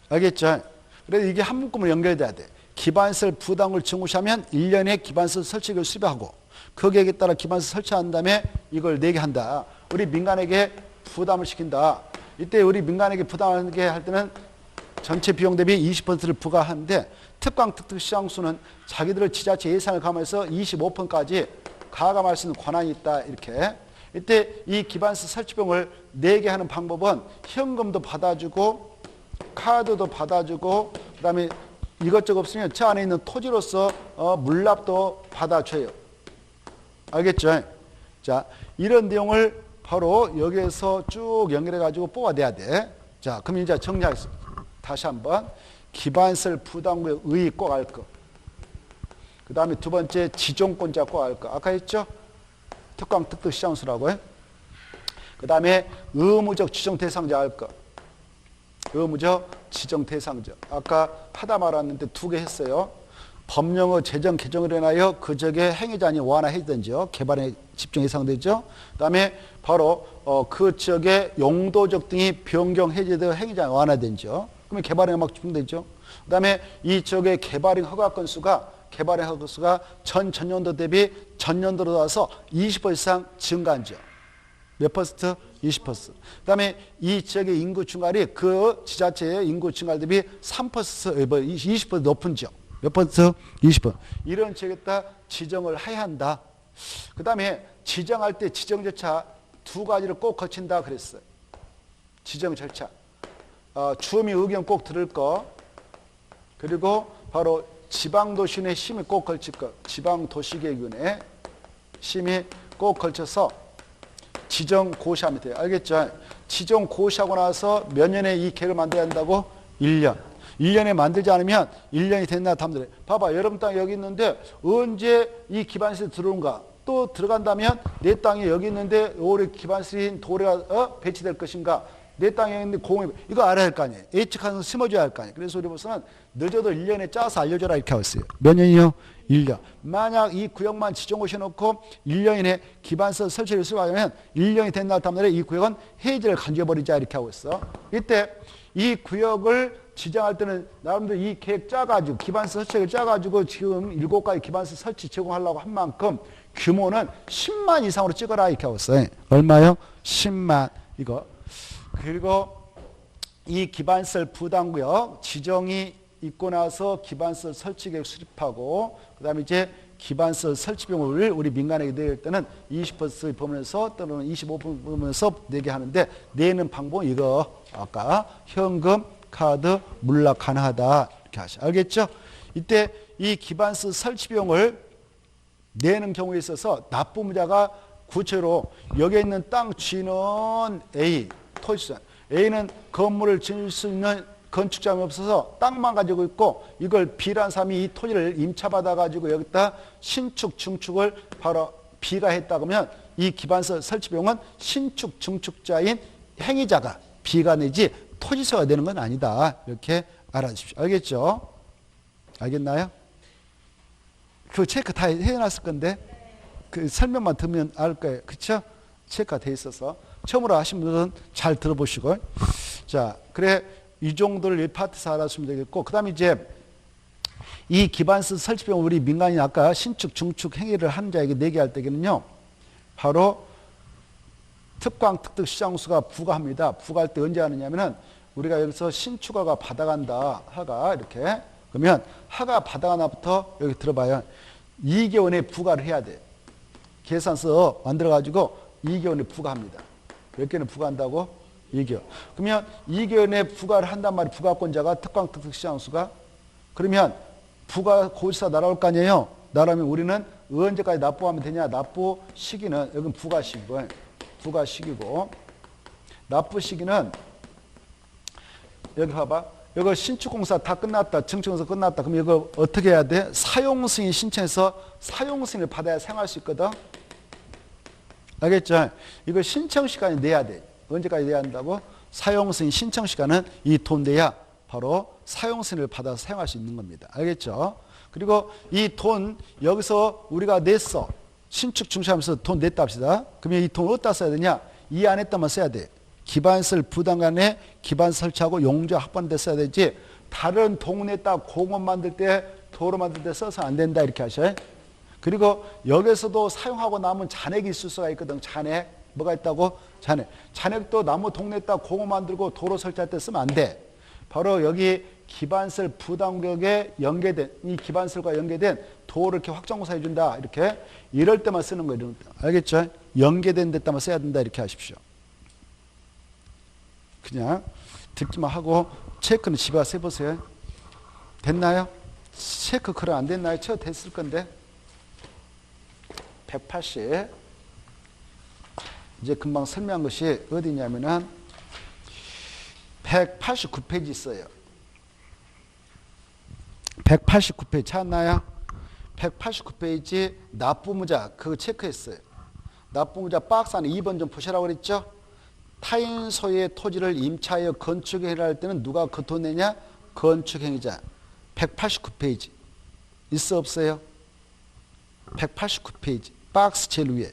알겠죠? 그래서 이게 한 묶음으로 연결돼야 돼. 기반설 부담을 징수하면 1년에 기반설 설치를 수립하고 그 계획에 따라 기반설 설치한 다음에 이걸 내게 한다. 우리 민간에게 부담을 시킨다. 이때 우리 민간에게 부담하게 할 때는 전체 비용 대비 20%를 부과하는데 특광특특시장수는 자기들의 지자체 예산을 감안해서 25%까지 가감할 수 있는 권한이 있다. 이렇게. 이때 이 기반서 설치비용을 내게 하는 방법은 현금도 받아주고 카드도 받아주고 그다음에 이것저것 없으면 저 안에 있는 토지로서 물납도 받아줘요. 알겠죠? 자, 이런 내용을 바로 여기에서 쭉 연결해가지고 뽑아내야 돼. 자, 그럼 이제 정리하겠습니다. 다시 한번. 기반설 부담의 의의 꼭 알 거. 그 다음에 두 번째 지정권자 꼭 알 거. 아까 했죠? 특광특특시장수라고 해. 그 다음에 의무적 지정대상자 알 거. 의무적 지정대상자. 아까 하다 말았는데 2개 했어요. 법령의 제정 개정을 인하여 그 적의 행위자니 완화해야되죠. 개발에 집중 예상되죠. 그 다음에 바로 그 지역의 용도적 등이 변경 해제되어 행위자니 완화되죠. 그러면 개발에 막 집중되죠. 그 다음에 이 지역의 개발행 허가 건수가 전년도 대비 전년도로 나와서 20% 이상 증가한 지역. 몇 퍼센트? 20%. 그 다음에 이 지역의 인구 증가율이 그 지자체의 인구 증가율 대비 20% 높은 지역. 몇 퍼센트? 20%. 이런 지역에다 지정을 해야 한다. 그 다음에 지정할 때 지정 절차 2가지를 꼭 거친다 그랬어요. 지정 절차. 주민 의견 꼭 들을 거. 그리고 바로 지방도시의 심의 꼭 걸칠 것. 지방도시계획위원회 심의 꼭 걸쳐서 지정 고시하면 돼요. 알겠죠? 지정 고시하고 나서 몇 년에 이 계획을 만들어야 한다고? 1년. 1년에 만들지 않으면 1년이 됐나 하면 돼. 봐봐. 여러분 땅 여기 있는데 언제 이 기반시설이 들어온가? 또 들어간다면 내 땅이 여기 있는데 올해 기반시설인 도로가 배치될 것인가? 내 땅에 있는 공업 이거 알아야 할 거 아니에요. 예측하면서 심어줘야 할 거 아니에요. 그래서 우리 벌써는 늦어도 1년에 짜서 알려줘라 이렇게 하고 있어요. 몇 년이요? 1년. 만약 이 구역만 지정고시해놓고 1년 이내 기반서 설치를 수립하면 1년이 된 날 다음날에 이 구역은 해지를 간주해버리자 이렇게 하고 있어. 이때 이 구역을 지정할 때는 나름대로 이 계획 짜가지고 기반서 설치를 짜가지고 지금 7가지 기반서 설치 제공하려고 한 만큼 규모는 10만 이상으로 찍어라 이렇게 하고 있어요. 얼마요? 10만 이거. 그리고 이 기반시설 부담구역 지정이 있고 나서 기반시설 설치계획 수립하고 그다음에 이제 기반시설 설치 비용을 우리 민간에게 내릴 때는 20% 범위에서 또는 25% 범위에서 내게 하는데 내는 방법은 이거 아까 현금, 카드, 물납 가능하다 이렇게 하셔. 알겠죠? 이때 이 기반시설 설치 비용을 내는 경우에 있어서 납부무자가 구체로 여기에 있는 땅 G는 A, 토지수단. A는 건물을 지을 수 있는 건축자금이 없어서 땅만 가지고 있고 이걸 B라는 사람이 이 토지를 임차받아 가지고 여기다 신축, 증축을 바로 B가 했다 그러면 이 기반시설 설치 비용은 신축, 증축자인 행위자가 B가 내지 토지서가 되는 건 아니다. 이렇게 알아주십시오. 알겠죠? 알겠나요? 그 체크 다 해놨을 건데 그 설명만 들으면 알 거예요. 그렇죠? 체크가 돼 있어서 처음으로 하신 분들은 잘 들어보시고 자 그래 이 정도를 1파트에서 알아주시면 되겠고 그 다음에 이제 이 기반시설 설치 비용 우리 민간인 아까 신축, 중축 행위를 하는 자에게 내게 할 때에는요 바로 특광, 특득, 시장수가 부과합니다. 부과할 때 언제 하느냐면은 우리가 여기서 신축허가 받아간다. 하가 이렇게. 그러면 하가 받아가나부터 여기 들어봐요. 2개월 내에 부과를 해야 돼. 계산서 만들어가지고 2개월 내에 부과합니다. 몇 개는 부과한다고? 2개월. 그러면 2개월 내에 부과를 한단 말이에요. 부과권자가 특광, 특득, 시장수가. 그러면 부과 고지서 날아올 거 아니에요. 날아오면 우리는 언제까지 납부하면 되냐. 납부 시기는 여기는 부과 시기고 부과 시기고 납부 시기는 여기 봐봐. 이거 신축공사 다 끝났다. 증축공사 끝났다. 그럼 이거 어떻게 해야 돼? 사용승인 신청해서 사용승인을 받아야 사용할 수 있거든. 알겠죠? 이거 신청 시간이 내야 돼. 언제까지 내야 한다고? 사용승인 신청 시간은 이 돈 내야 바로 사용승인을 받아서 사용할 수 있는 겁니다. 알겠죠? 그리고 이 돈 여기서 우리가 냈어. 신축 중시하면서 돈 냈다 합시다. 그러면 이 돈 어디다 써야 되냐? 이 안에다만 써야 돼. 기반시설 부담관에 기반시설 설치하고 용조 확보하는 데 써야 되지 다른 동네에다 공원 만들 때 도로 만들 때 써서 안 된다 이렇게 하셔요. 그리고 여기서도 사용하고 남은 잔액이 있을 수가 있거든. 잔액. 뭐가 있다고? 잔액. 잔액도 나무 동네에다 공원 만들고 도로 설치할 때 쓰면 안 돼. 바로 여기 기반시설 부담구역에 연계된 이 기반시설과 연계된 도로를 이렇게 확정공사 해준다. 이렇게 이럴 때만 쓰는 거예요. 알겠죠? 연계된 데다만 써야 된다. 이렇게 하십시오. 그냥 듣기만 하고 체크는 집에 와서 해보세요. 됐나요? 체크 그럼 안 됐나요? 체크 됐을 건데 180 이제 금방 설명한 것이 어디냐면은 189페이지 있어요. 189페이지 찾았나요? 189페이지 납부무자 그거 체크했어요. 납부무자 박스 안에 2번 좀 보시라고 그랬죠? 타인 소유의 토지를 임차하여 건축행위를 할 때는 누가 그 돈 내냐? 건축행위자. 189페이지. 있어 없어요? 189페이지. 박스 제일 위에.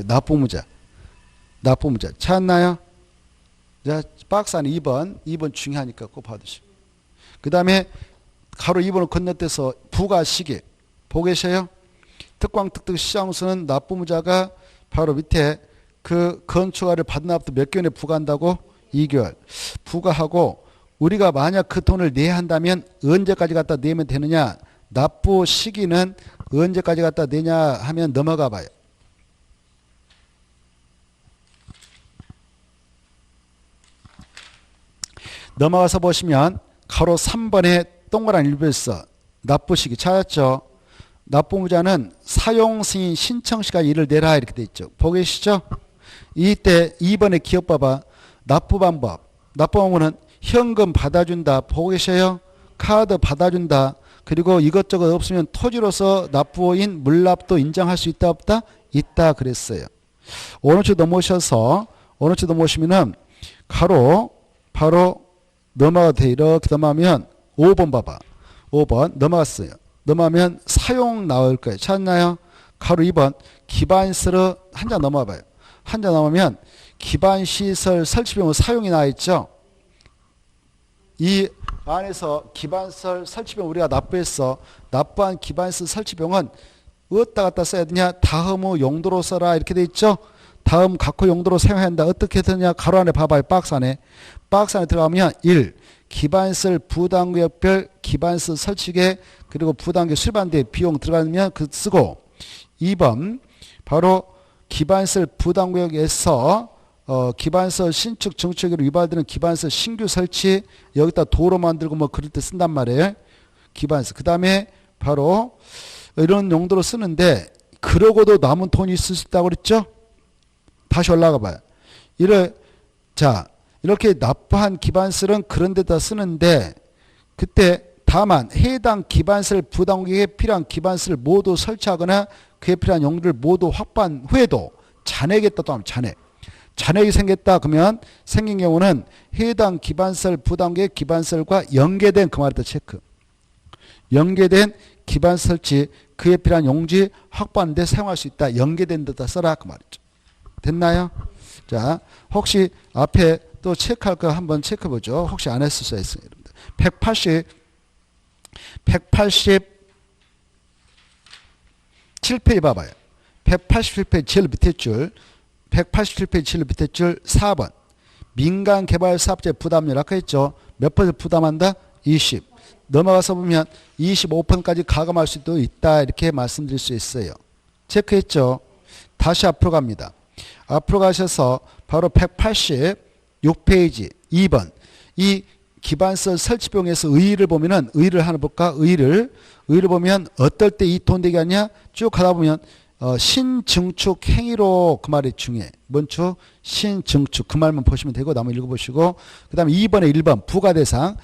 납부무자. 납부무자. 찾았나요? 자, 박스 안에 2번. 2번 중요하니까 꼭 받으시고. 그 다음에 가로 2번을 건너뛰어서 부가시기. 보고 계셔요? 특광, 특득, 시장수는 납부무자가 바로 밑에 그 건축허가를 받은 앞부터 몇 개월 내에 부과한다고? 2개월. 부과하고 우리가 만약 그 돈을 내야 한다면 언제까지 갖다 내면 되느냐? 납부 시기는 언제까지 갖다 내냐 하면 넘어가 봐요. 넘어가서 보시면 가로 3번에 동그란 일부 있어. 납부 시기 찾았죠? 납부무자는 사용승인 신청 시간 일을 내라 이렇게 돼 있죠. 보고 계시죠? 이때 2번에 기억 봐봐. 납부 방법. 납부 방법은 현금 받아준다. 보고 계셔요? 카드 받아준다. 그리고 이것저것 없으면 토지로서 납부인 물납도 인정할 수 있다 없다? 있다 그랬어요. 오른쪽 넘어오셔서 오른쪽 넘어오시면은 가로 바로 넘어가도 돼. 이렇게 넘어가면 5번 봐봐. 5번 넘어갔어요. 넘어가면 사용 나올 거예요. 찾나요? 가로 2번 기반시설 한 장 넘어가봐요. 한 장 넘으면 기반시설 설치비용 사용이 나와 있죠. 이 안에서 기반시설 설치비용 우리가 납부했어. 납부한 기반시설 설치비용은 어디다 갖다 써야 되냐? 다음 후 용도로 써라 이렇게 돼 있죠. 다음 각호 용도로 사용해야 한다. 어떻게 되냐? 가로 안에 봐봐요. 박스 안에. 박스 안에 들어가면 1. 기반시설 부담구역별 기반시설 설치계 그리고 부담구역 수립하는데 비용 들어가면 그 쓰고 2번 바로 기반시설 부담구역에서 기반시설 신축 정책으로 위반되는 기반시설 신규 설치 여기다 도로 만들고 뭐 그럴 때 쓴단 말이에요. 기반시설. 그 다음에 바로 이런 용도로 쓰는데 그러고도 남은 돈이 있을 수 있다고 그랬죠? 다시 올라가 봐요. 이렇게 납부한 기반시설은 그런 데다 쓰는데 그때 다만 해당 기반시설 부담구역에 필요한 기반시설을 모두 설치하거나 그에 필요한 용도를 모두 확보한 후에도 잔액이 있다 또 하면 잔액이 생겼다 그러면 생긴 경우는 해당 기반시설 부담구역 기반시설과 연계된 그 말이다 체크. 연계된 기반시설 설치 그에 필요한 용지 확보하는 데 사용할 수 있다. 연계된 데다 써라 그 말이죠. 됐나요? 자, 혹시 앞에 또 체크할 거 한번 체크해 보죠. 혹시 안 했을 수 있어요. 187페이지 봐봐요. 187페이지 제일 밑에 줄 187페이지 제일 밑에 줄 4번 민간개발사업체 부담률 아까 했죠. 몇 퍼센트 부담한다? 20. 넘어가서 보면 25%까지 가감할 수도 있다 이렇게 말씀드릴 수 있어요. 체크했죠. 다시 앞으로 갑니다. 앞으로 가셔서 바로 186페이지 2번 이 기반시설 설치 비용에서 의의를 보면은 의의를 하나 볼까? 의의를 보면 어떨 때 이 돈 되게 하냐? 쭉 가다 보면 신증축 행위로 그 말이 중요해. 뭔축? 신증축. 그 말만 보시면 되고 나머지 읽어보시고 그 다음에 2번에 1번 부가대상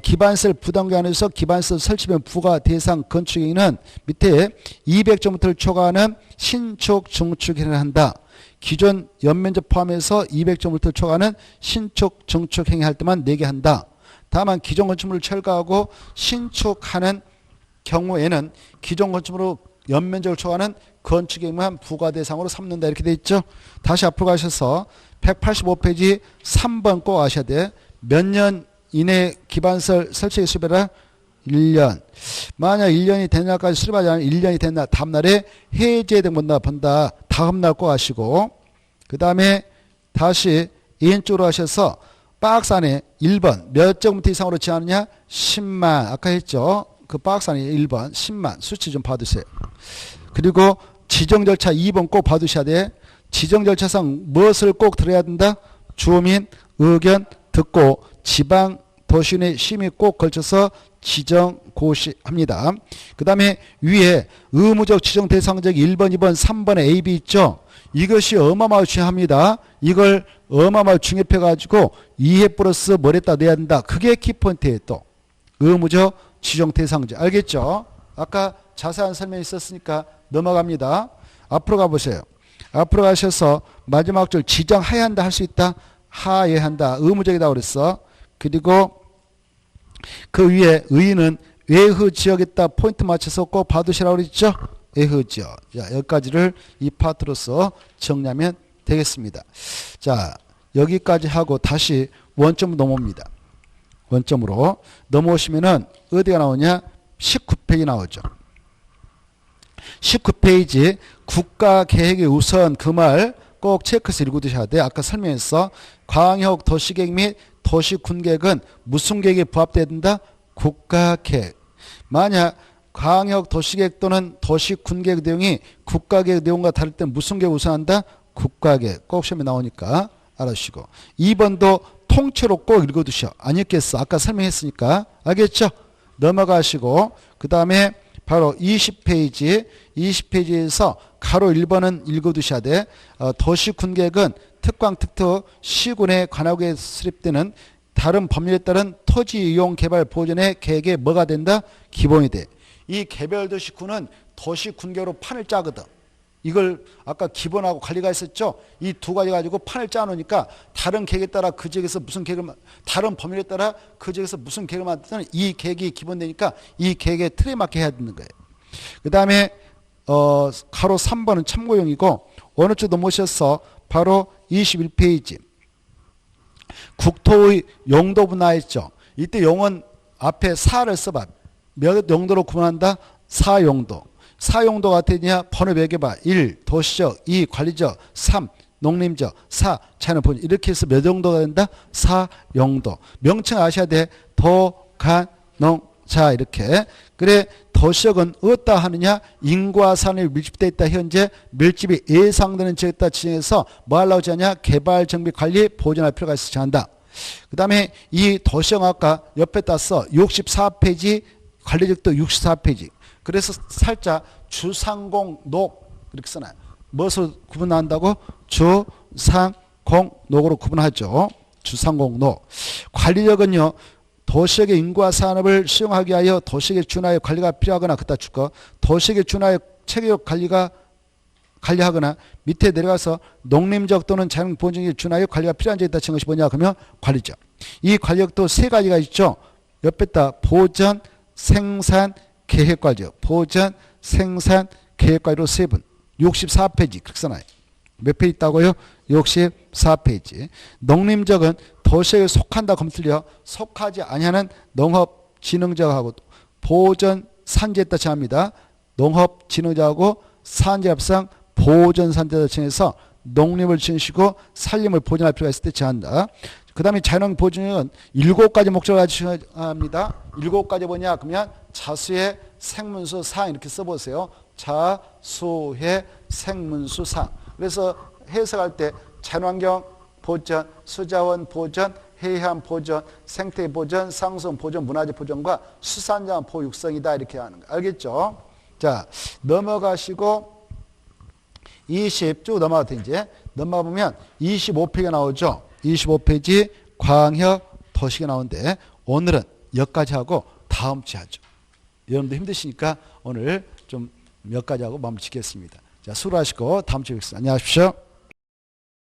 기반시설 부담구역 안에서 기반시설 설치비용 부가대상 건축행위는 밑에 200점부터를 초과하는 신축 증축 행위를 한다. 기존 연면적 포함해서 200점부터 초과하는 신축 증축 행위 할 때만 4개 한다. 다만 기존 건축물을 철거하고 신축하는 경우에는 기존 건축물로 연면적을 초과하는 건축행위만 부가대상으로 삼는다 이렇게 돼 있죠. 다시 앞으로 가셔서 185페이지 3번 꼭 아셔야 돼. 몇 년 이내 기반시설 설치 수배라 1년. 만약 1년이 된 날까지 수립하지 않으면 1년이 된 날 다음날에 해제된 건다 본다. 다음날 꼭 아시고 그 다음에 다시 왼쪽으로 하셔서 박스 안에 1번 몇 점부터 이상으로 제한하느냐 10만 아까 했죠. 그 박스 안에 1번 10만 수치 좀 봐두세요. 그리고 지정 절차 2번 꼭 봐두셔야 돼. 지정 절차상 무엇을 꼭 들어야 된다? 주민 의견 듣고 지방 도시의 심의 꼭 걸쳐서 지정 고시합니다. 그 다음에 위에 의무적 지정 대상적 1번 2번 3번에 A, B 있죠. 이것이 어마어마하게 중요합니다. 이걸 어마어마하게 중요해 가지고 2회 플러스 뭐랬다 내야 된다. 그게 키포인트예요. 또 의무적 지정 대상자 알겠죠? 아까 자세한 설명이 있었으니까 넘어갑니다. 앞으로 가보세요. 앞으로 가셔서 마지막 줄 지정하여야 한다 할 수 있다. 하여야 한다. 의무적이다 그랬어. 그리고 그 위에 의의는 외흐 지역에다 포인트 맞춰서 꼭 봐두시라고 그랬죠? 외흐 지역. 자, 여기까지를 이 파트로서 정리하면 되겠습니다. 자, 여기까지 하고 다시 원점으로 넘어옵니다. 원점으로 넘어오시면은 어디가 나오냐? 19페이지 나오죠. 19페이지 국가계획의 우선 그 말 꼭 체크해서 읽어두셔야 돼. 아까 설명했어. 광역 도시계획 및 도시군계획은 무슨 계획에 부합돼야 된다? 국가계획. 만약 광역 도시계획 또는 도시군계획 내용이 국가계획 내용과 다를 때 무슨 계획 우선한다? 국가계획. 꼭 시험에 나오니까 알아주시고 2번도 통째로 꼭 읽어두셔. 안 읽겠어. 아까 설명했으니까. 알겠죠? 넘어가시고 그 다음에 바로 20페이지에서 가로 1번은 읽어두셔야 돼. 도시군계획은 특광 특특 시군의 관할구에 수립되는 다른 법률에 따른 토지 이용 개발 보존의 계획에 뭐가 된다? 기본이 돼. 이 개별도시군은 도시군계획으로 판을 짜거든. 이걸 아까 기본하고 관리가 있었죠. 이 두 가지 가지고 판을 짜놓으니까 다른 계획에 따라 그 지역에서 무슨 계획을 다른 법률에 따라 그 지역에서 무슨 계획을 만들든 이 계획이 기본되니까 이 계획에 틀에 맞게 해야 되는 거예요. 그 다음에 가로 3번은 참고용이고 어느 쪽 넘으셔서 바로 21페이지 국토의 용도 분화했죠. 이때 용은 앞에 사를 써봐. 몇 용도로 구분한다? 사용도. 사용도가 어떻냐? 번호 매겨봐. 1. 도시적 2. 관리적 3. 농림적, 사 자연을 보존. 이렇게 해서 몇 정도가 된다? 사용도. 명칭 아셔야 돼. 도, 간, 농, 자 이렇게. 그래 도시역은 어디다 하느냐? 인구와 산업이 밀집되어 있다. 현재 밀집이 예상되는 지역에다 지정해서 뭐 하려고 하냐? 개발, 정비, 관리, 보존할 필요가 있어 정한다. 그 다음에 이 도시역 아까 옆에 땄어. 64페이지 관리적도 64페이지. 그래서 살짝 주상공녹 이렇게 써놔요. 무엇을 구분한다고? 주상공녹으로 구분하죠. 주상공녹. 관리적은요. 도시역의 인구와 산업을 수용하기 위하여 도시역에 준하여 관리가 필요하거나 그따 줄거. 도시역에 준하여 체계적 관리하거나 밑에 내려가서 농림적 또는 자연 보존에 준하여 관리가 필요한 점에 있다 친 것이 뭐냐 그러면 관리적. 이 관리적도 세 가지가 있죠. 옆에다 보전, 생산, 계획관리적. 보전, 생산, 계획관리로 세 분. 64페이지 그렇게 써놔요. 몇 페이지 있다고요? 64페이지. 농림적은 도시에 속한다 그럼 틀려. 속하지 아니하는 농업진흥적하고 보전, 산지에 따라 합니다. 농업진흥적하고 산지합상 보존산지에 정해서 농림을 지으시고 산림을 보존할 필요가 있을 때 제한다. 그 다음에 자연환경 보존은 7가지 목적을 가지고 합니다. 7가지 뭐냐 그러면 자수의 생문수 상 이렇게 써보세요. 자수의 생문수 상. 그래서 해석할 때 자연환경 보전, 수자원 보전, 해양 보전, 생태 보전, 상수원 보전, 문화재 보전과 수산자원 보호 육성이다 이렇게 하는 거 알겠죠? 자 넘어가시고 20 쭉 넘어가도 이제 넘어가보면 25페이지가 나오죠. 25페이지 광역 도시가 나오는데 오늘은 여기까지 하고 다음 주에 하죠. 여러분들 힘드시니까 오늘 좀 몇 가지 하고 마무리 짓겠습니다. 자 수고하시고 다음 주에 뵙겠습니다. 안녕하십시오.